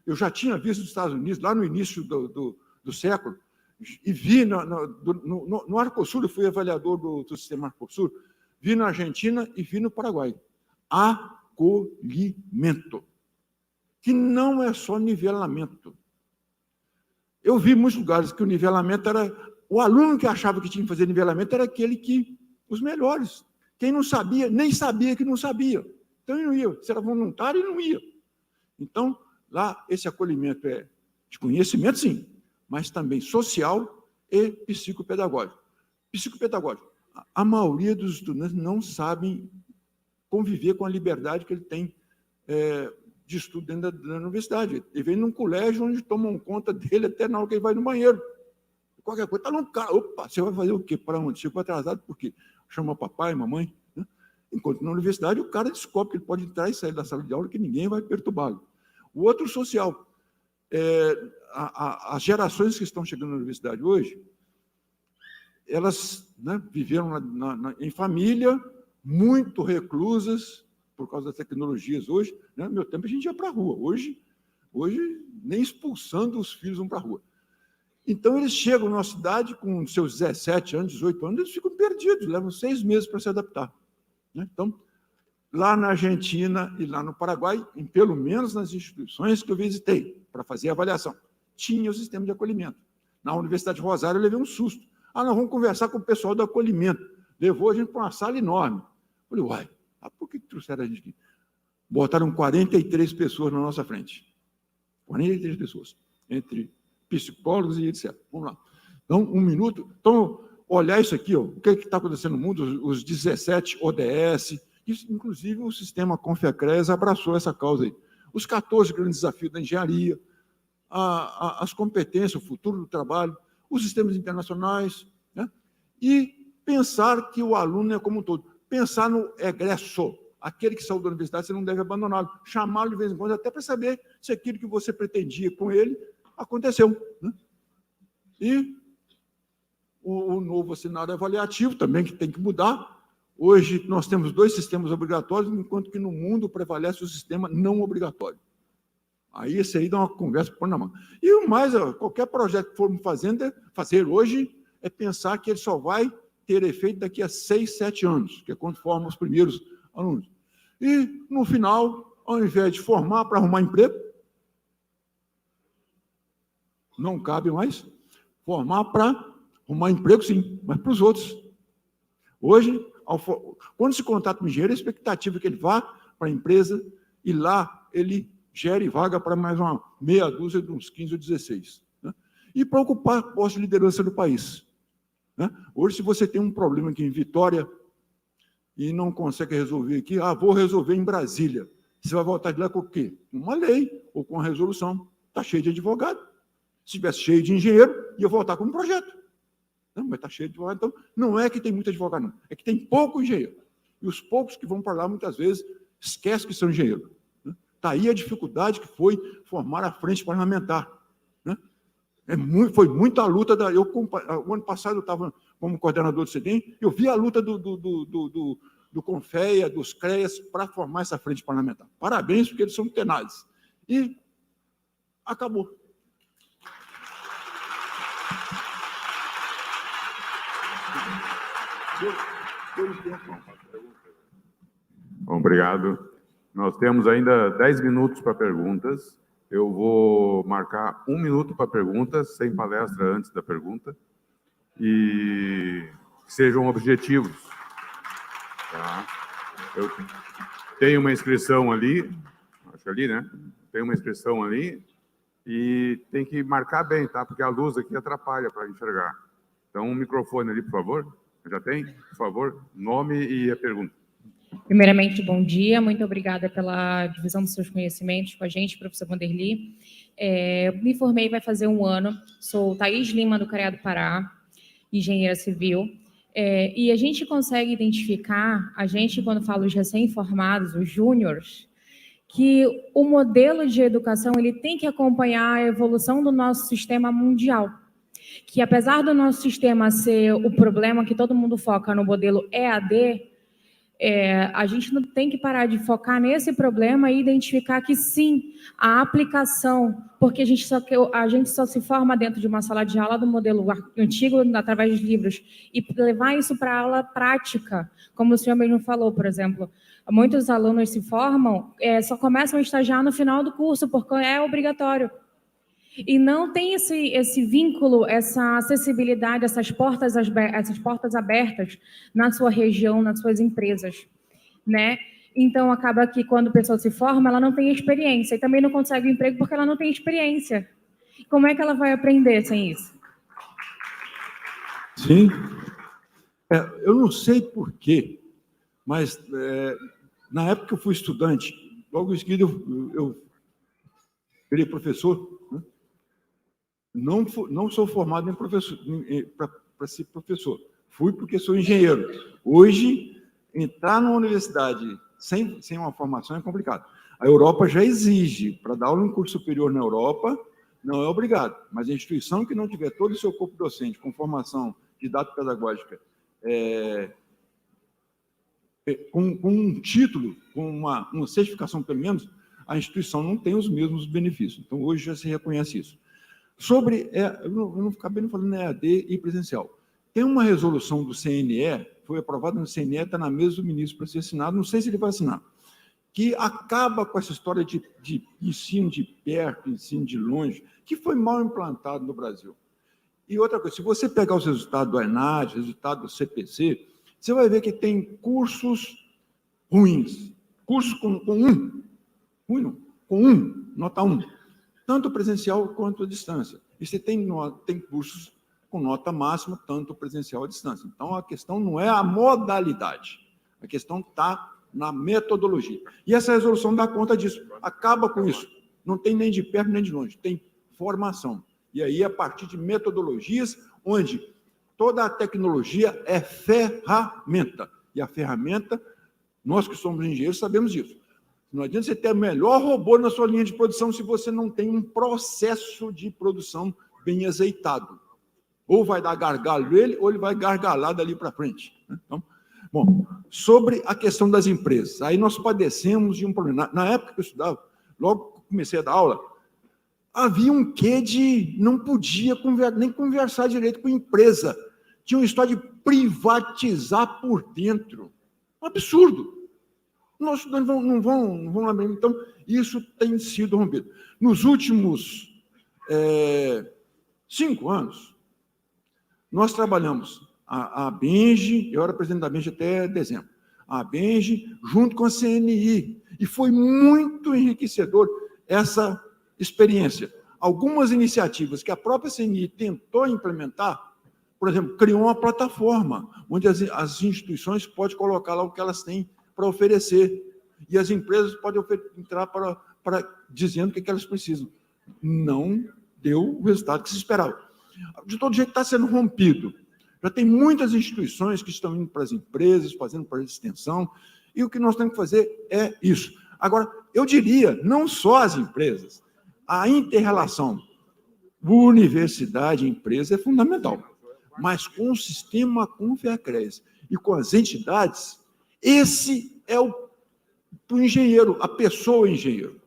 eu já tinha visto nos Estados Unidos, lá no início do século, e vi no Arcosul, eu fui avaliador do sistema Arcosul, vi na Argentina e vi no Paraguai. Acolhimento, que não é só nivelamento. Eu vi em muitos lugares que o nivelamento era... O aluno que achava que tinha que fazer nivelamento era aquele que... Os melhores. Quem não sabia, nem sabia que não sabia. Então, ele não ia. Se era voluntário, ele não ia. Então, lá, esse acolhimento é de conhecimento, sim, mas também social e psicopedagógico. Psicopedagógico. A maioria dos estudantes não sabem conviver com a liberdade que ele tem de estudo dentro da universidade. Ele vem num colégio onde tomam conta dele até na hora que ele vai no banheiro. Qualquer coisa, está no carro. Opa, você vai fazer o quê? Para onde? Chegou atrasado por quê? Chama papai, mamãe. Né? Enquanto na universidade, o cara descobre que ele pode entrar e sair da sala de aula, que ninguém vai perturbá-lo. O outro social. As gerações que estão chegando na universidade hoje, elas, né, viveram em família, muito reclusas, por causa das tecnologias hoje. Né? No meu tempo, a gente ia para a rua. Hoje, nem expulsando os filhos vão para a rua. Então, eles chegam na cidade com seus 17 anos, 18 anos, eles ficam perdidos, levam 6 meses para se adaptar. Né? Então, lá na Argentina e lá no Paraguai, pelo menos nas instituições que eu visitei para fazer a avaliação, tinha o sistema de acolhimento. Na Universidade de Rosário, eu levei um susto. Nós vamos conversar com o pessoal do acolhimento. Levou a gente para uma sala enorme. Falei, uai, por que trouxeram a gente aqui? Botaram 43 pessoas na nossa frente. 43 pessoas, entre psicólogos e etc. Vamos lá. Então, um minuto. Então, olhar isso aqui, o que está acontecendo no mundo, os 17 ODS, isso, inclusive o sistema Confiacres abraçou essa causa aí. Os 14 grandes desafios da engenharia, as competências, o futuro do trabalho, os sistemas internacionais, né? E pensar que o aluno é como um todo. Pensar no egresso, aquele que saiu da universidade, você não deve abandoná-lo, chamá-lo de vez em quando, até para saber se aquilo que você pretendia com ele aconteceu. Né? E o novo cenário avaliativo também, que tem que mudar. Hoje, nós temos 2 sistemas obrigatórios, enquanto que no mundo prevalece o sistema não obrigatório. Aí, esse aí dá uma conversa por na mão. E o mais, qualquer projeto que formos fazer hoje, é pensar que ele só vai ter efeito daqui a 6, 7 anos, que é quando formam os primeiros alunos. E, no final, ao invés de formar para arrumar emprego, não cabe mais, formar para arrumar emprego, sim, mas para os outros. Hoje, quando se contrata um engenheiro, a expectativa é que ele vá para a empresa e lá ele gere vaga para mais uma meia dúzia de uns 15 ou 16. Né? E para ocupar postos de liderança do país. Né? Hoje, se você tem um problema aqui em Vitória e não consegue resolver aqui, vou resolver em Brasília. Você vai voltar de lá com o quê? Com uma lei ou com uma resolução. Está cheio de advogado. Se tivesse cheio de engenheiro, ia voltar com um projeto. Não, mas está cheio de advogado. Então, não é que tem muito advogado, não. É que tem pouco engenheiro. E os poucos que vão para lá, muitas vezes, esquecem que são engenheiros. Está aí a dificuldade que foi formar a frente parlamentar. Né? Foi muita luta. O ano passado eu estava como coordenador do CEDEM, eu vi a luta do CONFEA, dos CREAS, para formar essa frente parlamentar. Parabéns, porque eles são tenazes. E acabou. Bom, obrigado. Nós temos ainda 10 minutos para perguntas. Eu vou marcar 1 minuto para perguntas, sem palestra antes da pergunta, e que sejam objetivos. Tá? Eu tenho uma inscrição ali, acho ali, né? Tem uma inscrição ali, e tem que marcar bem, tá? Porque a luz aqui atrapalha para enxergar. Então, um microfone ali, por favor. Já tem? Por favor, nome e a pergunta. Primeiramente, bom dia. Muito obrigada pela divisão dos seus conhecimentos com a gente, professor Vanderly. Me formei vai fazer 1 ano. Sou Thaís Lima, do Careá do Pará, engenheira civil. E a gente consegue identificar, quando fala os recém-formados, os júniores, que o modelo de educação ele tem que acompanhar a evolução do nosso sistema mundial. Que apesar do nosso sistema ser o problema que todo mundo foca no modelo EAD, a gente não tem que parar de focar nesse problema e identificar que sim, a aplicação, porque a gente só se forma dentro de uma sala de aula do modelo antigo, através dos livros, e levar isso para a aula prática, como o senhor mesmo falou, por exemplo. Muitos alunos se formam, só começam a estagiar no final do curso, porque é obrigatório. E não tem esse vínculo, essa acessibilidade, essas portas abertas na sua região, nas suas empresas, né? Então, acaba que quando a pessoa se forma, ela não tem experiência e também não consegue emprego porque ela não tem experiência. Como é que ela vai aprender sem isso? Sim. Eu não sei por quê, mas na época que eu fui estudante, logo em seguida eu virei professor. Não sou formado para ser professor. Fui porque sou engenheiro. Hoje, entrar numa universidade sem uma formação é complicado. A Europa já exige, para dar aula em curso superior na Europa, não é obrigado. Mas a instituição que não tiver todo o seu corpo docente com formação didático-pedagógica, com um título, com uma certificação pelo menos, a instituição não tem os mesmos benefícios. Então, hoje já se reconhece isso. Eu não acabei não falando EAD e presencial. Tem uma resolução do CNE, foi aprovada no CNE, está na mesa do ministro para ser assinado, não sei se ele vai assinar, que acaba com essa história de ensino de perto, ensino de longe, que foi mal implantado no Brasil. E outra coisa, se você pegar os resultados do ENAD, resultados do CPC, você vai ver que tem cursos ruins, cursos com 1, ruim não, com 1, nota 1. Tanto presencial quanto à distância. E você tem cursos com nota máxima, tanto presencial à distância. Então, a questão não é a modalidade, a questão está na metodologia. E essa resolução dá conta disso, acaba com isso. Não tem nem de perto nem de longe, tem formação. E aí, a partir de metodologias, onde toda a tecnologia é ferramenta. E a ferramenta, nós que somos engenheiros sabemos disso. Não adianta você ter o melhor robô na sua linha de produção se você não tem um processo de produção bem azeitado. Ou vai dar gargalo ele, ou ele vai gargalar dali para frente. Então, bom, sobre a questão das empresas, aí nós padecemos de um problema. Na época que eu estudava, logo que comecei a dar aula, havia um quê de não podia nem conversar direito com a empresa. Tinha uma história de privatizar por dentro. Um absurdo. Nós não vão lembrar. Então, isso tem sido rompido. Nos últimos 5 anos, nós trabalhamos a Benge, eu era presidente da Benge até dezembro, a Benge junto com a CNI, e foi muito enriquecedor essa experiência. Algumas iniciativas que a própria CNI tentou implementar, por exemplo, criou uma plataforma onde as instituições podem colocar lá o que elas têm para oferecer, e as empresas podem entrar dizendo o que elas precisam. Não deu o resultado que se esperava. De todo jeito, está sendo rompido. Já tem muitas instituições que estão indo para as empresas, fazendo para a extensão, e o que nós temos que fazer é isso. Agora, eu diria, não só as empresas, a inter-relação universidade e empresa é fundamental, mas com o sistema, com o FEACRES e com as entidades, esse é o engenheiro, a pessoa engenheiro.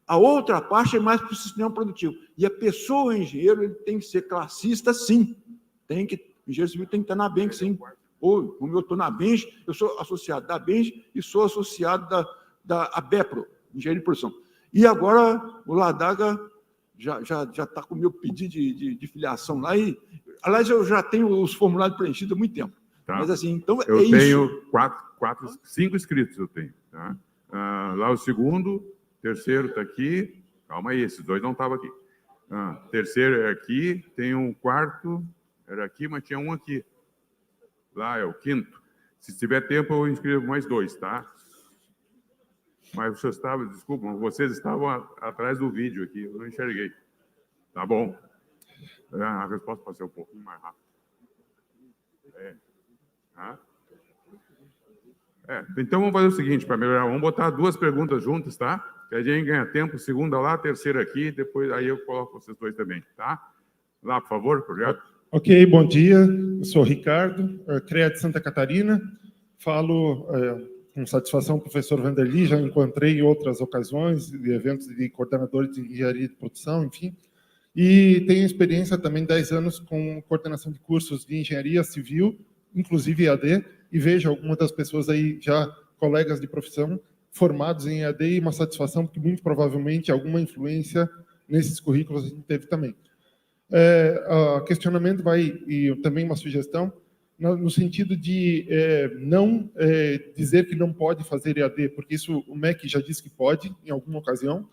A outra parte é mais para o sistema produtivo. E a pessoa engenheiro ele tem que ser classista, sim. O engenheiro civil tem que estar na BENC, sim. Ou, como eu estou na BENC, eu sou associado da BENC e sou associado da ABEPRO, Engenharia de Produção. E agora o Ladaga já está com o meu pedido de filiação lá. E, aliás, eu já tenho os formulários preenchidos há muito tempo. Tá. Mas assim, então eu é tenho isso. 5 inscritos, eu tenho. Tá? Lá o segundo, terceiro está aqui. Calma aí, esses 2 não estavam aqui. Terceiro é aqui, tem um quarto, era aqui, mas tinha um aqui. Lá é o quinto. Se tiver tempo, eu inscrevo mais 2, tá? Mas vocês estavam atrás do vídeo aqui, eu não enxerguei. Tá bom. A resposta pode ser um pouquinho mais rápida. Então, vamos fazer o seguinte, para melhorar, vamos botar 2 perguntas juntas, tá? Que a gente ganha tempo, segunda lá, terceira aqui, depois aí eu coloco vocês 2 também, tá? Lá, por favor, projeto. Ok, bom dia, eu sou o Ricardo, CREA de Santa Catarina, falo com satisfação o professor Vanderly, já encontrei em outras ocasiões, de eventos de coordenadores de engenharia de produção, enfim, e tenho experiência também 10 anos com coordenação de cursos de engenharia civil, inclusive EAD, e vejo algumas das pessoas aí já colegas de profissão formados em EAD e uma satisfação, porque muito provavelmente alguma influência nesses currículos a gente teve também. Questionamento e também uma sugestão, no sentido de não dizer que não pode fazer EAD, porque isso o MEC já disse que pode, em alguma ocasião,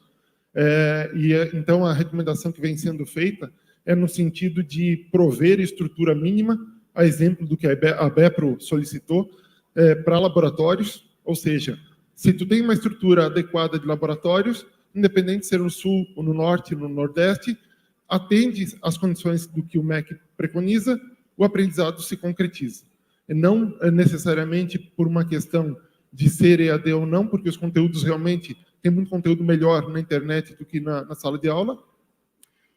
então a recomendação que vem sendo feita é no sentido de prover estrutura mínima, a exemplo do que a BEPRO solicitou, para laboratórios, ou seja, se tu tem uma estrutura adequada de laboratórios, independente de ser no sul, ou no norte, no nordeste, atende às condições do que o MEC preconiza, o aprendizado se concretiza. E não necessariamente por uma questão de ser EAD ou não, porque os conteúdos realmente, tem muito conteúdo melhor na internet do que na sala de aula,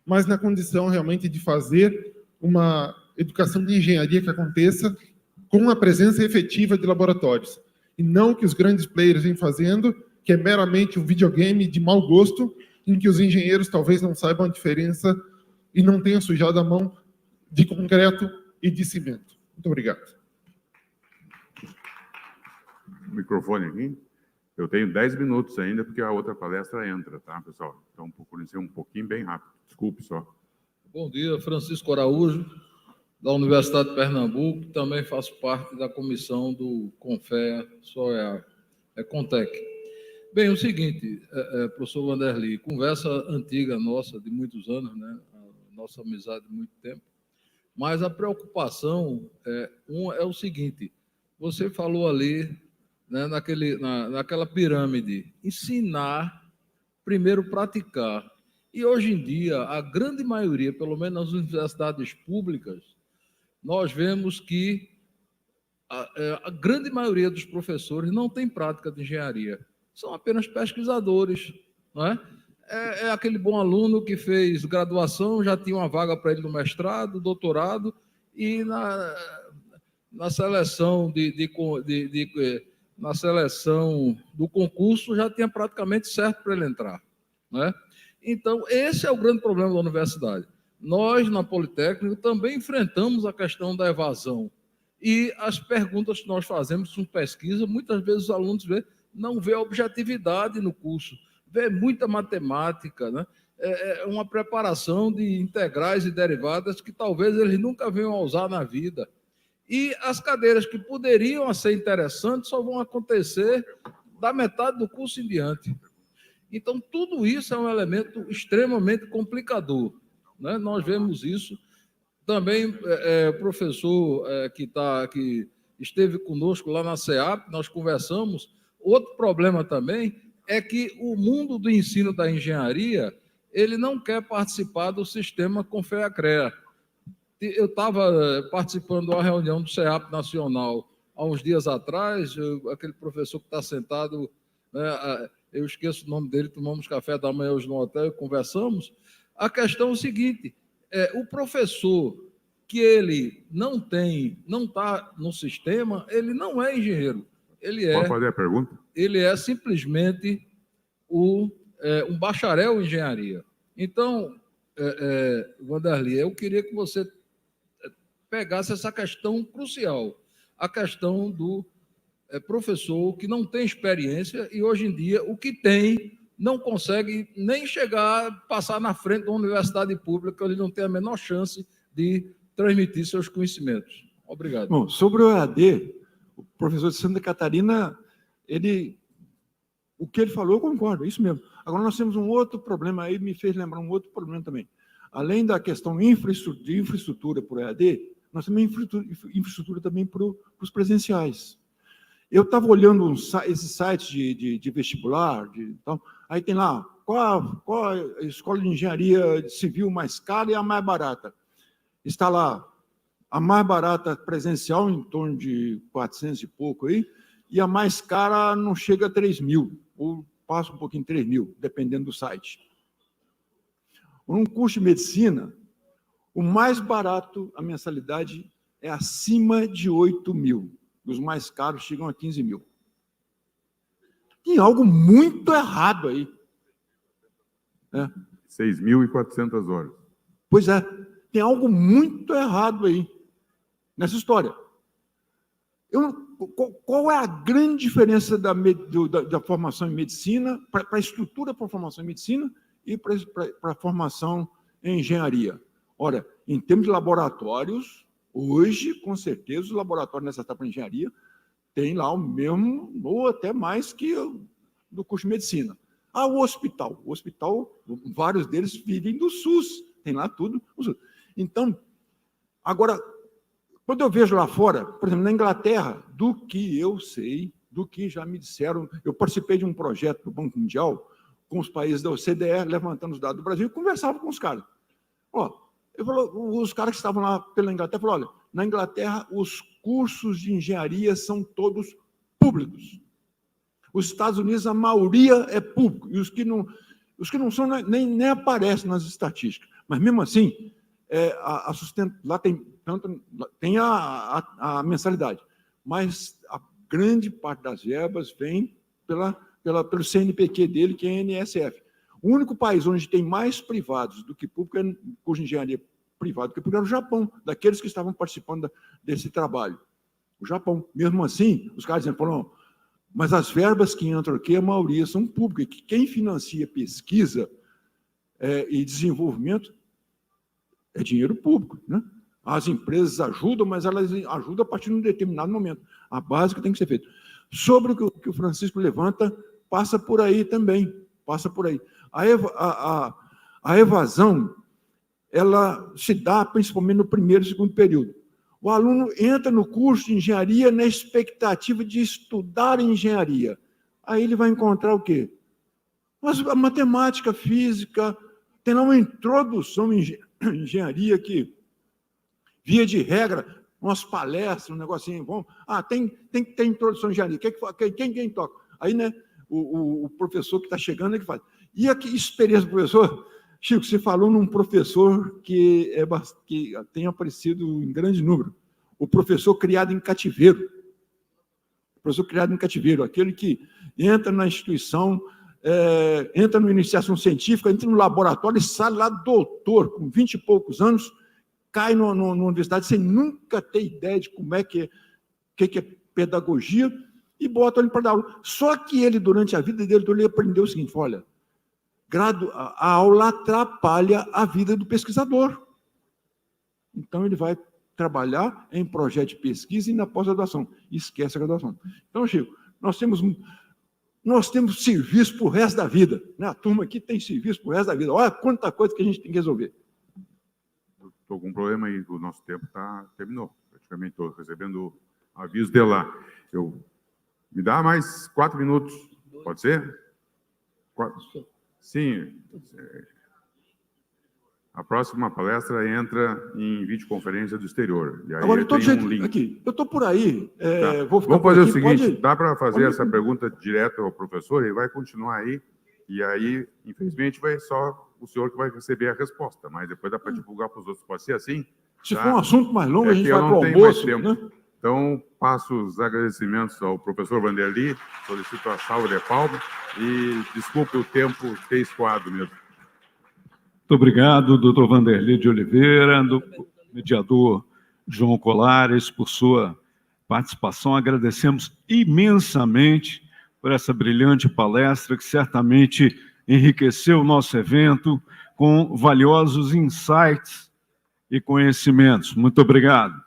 mas na condição realmente de fazer uma educação de engenharia que aconteça com a presença efetiva de laboratórios. E não o que os grandes players vêm fazendo, que é meramente um videogame de mau gosto, em que os engenheiros talvez não saibam a diferença e não tenham sujado a mão de concreto e de cimento. Muito obrigado. Microfone aqui. Eu tenho 10 minutos ainda, porque a outra palestra entra, tá, pessoal? Então, procurem ser um pouquinho bem rápido. Desculpe só. Bom dia, Francisco Araújo, da Universidade de Pernambuco. Também faço parte da comissão do CONFEA, CONTEC. Bem, o seguinte, professor Vanderly, conversa antiga nossa, de muitos anos, né? A nossa amizade de muito tempo, mas a preocupação é o seguinte, você falou ali, né, naquela pirâmide, ensinar, primeiro praticar, e hoje em dia, a grande maioria, pelo menos nas universidades públicas, nós vemos que a grande maioria dos professores não tem prática de engenharia, são apenas pesquisadores, não é? É aquele bom aluno que fez graduação, já tinha uma vaga para ele no mestrado, doutorado, e na seleção na seleção do concurso já tinha praticamente certo para ele entrar, né? Então, esse é o grande problema da universidade. Nós, na Politécnica, também enfrentamos a questão da evasão. E as perguntas que nós fazemos com pesquisa, muitas vezes os alunos não vê objetividade no curso, vê muita matemática, né? É uma preparação de integrais e derivadas que talvez eles nunca venham a usar na vida. E as cadeiras que poderiam ser interessantes só vão acontecer da metade do curso em diante. Então, tudo isso é um elemento extremamente complicador, né? Nós vemos isso. Também, o professor que esteve conosco lá na CEAP, nós conversamos. Outro problema também é que o mundo do ensino da engenharia, ele não quer participar do sistema Confea-CREA. Eu estava participando de uma reunião do CEAP Nacional há uns dias atrás, aquele professor que está sentado, né, eu esqueço o nome dele, tomamos café da manhã hoje no hotel e conversamos. A questão é o seguinte, o professor que ele não está no sistema, ele não é engenheiro. Pode fazer a pergunta? Ele é simplesmente um bacharel em engenharia. Então, Vanderly, eu queria que você pegasse essa questão crucial, a questão do professor que não tem experiência e, hoje em dia, o que tem não consegue nem passar na frente da universidade pública, ele não tem a menor chance de transmitir seus conhecimentos. Obrigado. Bom, sobre o EAD, o professor de Santa Catarina, o que ele falou, eu concordo, é isso mesmo. Agora, nós temos um outro problema aí, me fez lembrar um outro problema também. Além da questão de infraestrutura para o EAD, nós temos infraestrutura também para os presenciais. Eu estava olhando esses sites de vestibular, então, aí tem lá, qual a escola de engenharia civil mais cara e a mais barata? Está lá, a mais barata presencial, em torno de 400 e pouco aí, e a mais cara não chega a 3 mil, ou passa um pouquinho 3 mil, dependendo do site. Um curso de medicina, o mais barato, a mensalidade, é acima de 8 mil. Os mais caros chegam a 15 mil. Tem algo muito errado aí. 6.400 horas. Pois é, tem algo muito errado aí nessa história. Qual é a grande diferença da formação em medicina, para a estrutura para a formação em medicina e para a formação em engenharia? Ora, em termos de laboratórios, hoje, com certeza, os laboratórios nessa etapa de engenharia têm lá o mesmo, ou até mais que do curso de medicina. O hospital, vários deles vivem do SUS, tem lá tudo. Então, agora, quando eu vejo lá fora, por exemplo, na Inglaterra, do que eu sei, do que já me disseram, eu participei de um projeto do Banco Mundial com os países da OCDE, levantando os dados do Brasil, e conversava com os caras. Os caras que estavam lá pela Inglaterra falaram, olha, na Inglaterra os cursos de engenharia são todos públicos. Os Estados Unidos, a maioria é público, e os que não são nem aparecem nas estatísticas. Mas, mesmo assim, lá tem a mensalidade, mas a grande parte das verbas vem pelo CNPq dele, que é a NSF. O único país onde tem mais privados do que público é curso de engenharia privado do que público é o Japão, daqueles que estavam participando desse trabalho. O Japão. Mesmo assim, os caras dizem, mas as verbas que entram aqui, a maioria são públicas, que quem financia pesquisa e desenvolvimento é dinheiro público, né? As empresas ajudam, mas elas ajudam a partir de um determinado momento. A básica tem que ser feita. Sobre o que o Francisco levanta, passa por aí também, passa por aí. A evasão, ela se dá principalmente no primeiro e segundo período. O aluno entra no curso de engenharia na expectativa de estudar engenharia. Aí ele vai encontrar o quê? A matemática, física, tem lá uma introdução em engenharia que, via de regra, umas palestras, um negocinho, tem que ter introdução em engenharia. Quem toca? Aí, né, o professor que está chegando, ele faz. E aqui, experiência do professor, Chico, você falou num professor que tem aparecido em grande número, o professor criado em cativeiro. O professor criado em cativeiro, aquele que entra na instituição, entra na iniciação científica, entra no laboratório e sai lá doutor, com 20 e poucos anos, cai numa universidade sem nunca ter ideia de como é que é pedagogia, e bota ele para dar aula. Só que ele, durante a vida dele, ele aprendeu o seguinte: olha, a aula atrapalha a vida do pesquisador. Então, ele vai trabalhar em projeto de pesquisa e na pós-graduação. Esquece a graduação. Então, Chico, nós temos serviço para o resto da vida. Né? A turma aqui tem serviço para o resto da vida. Olha quanta coisa que a gente tem que resolver. Estou com um problema aí, o nosso tempo terminou. Praticamente estou recebendo aviso de lá. Me dá mais 4 minutos, pode ser? 4? Sim. A próxima palestra entra em videoconferência do exterior. E aí agora, tem um link. Aqui, eu estou por aí. Tá. Vou ficar Vamos fazer aqui, o seguinte, pode... dá para fazer essa pergunta direto ao professor, ele vai continuar aí, e aí, infelizmente, vai só o senhor que vai receber a resposta, mas depois dá para divulgar para os outros. Pode ser assim? Se tá? for um assunto mais longo, a gente vai para o mais almoço. tempo. Né? Então, passo os agradecimentos ao professor Vanderly, solicito a salva de palmas e desculpe o tempo ter escoado mesmo. Muito obrigado, doutor Vanderly de Oliveira, do mediador João Colares, por sua participação. Agradecemos imensamente por essa brilhante palestra, que certamente enriqueceu o nosso evento com valiosos insights e conhecimentos. Muito obrigado.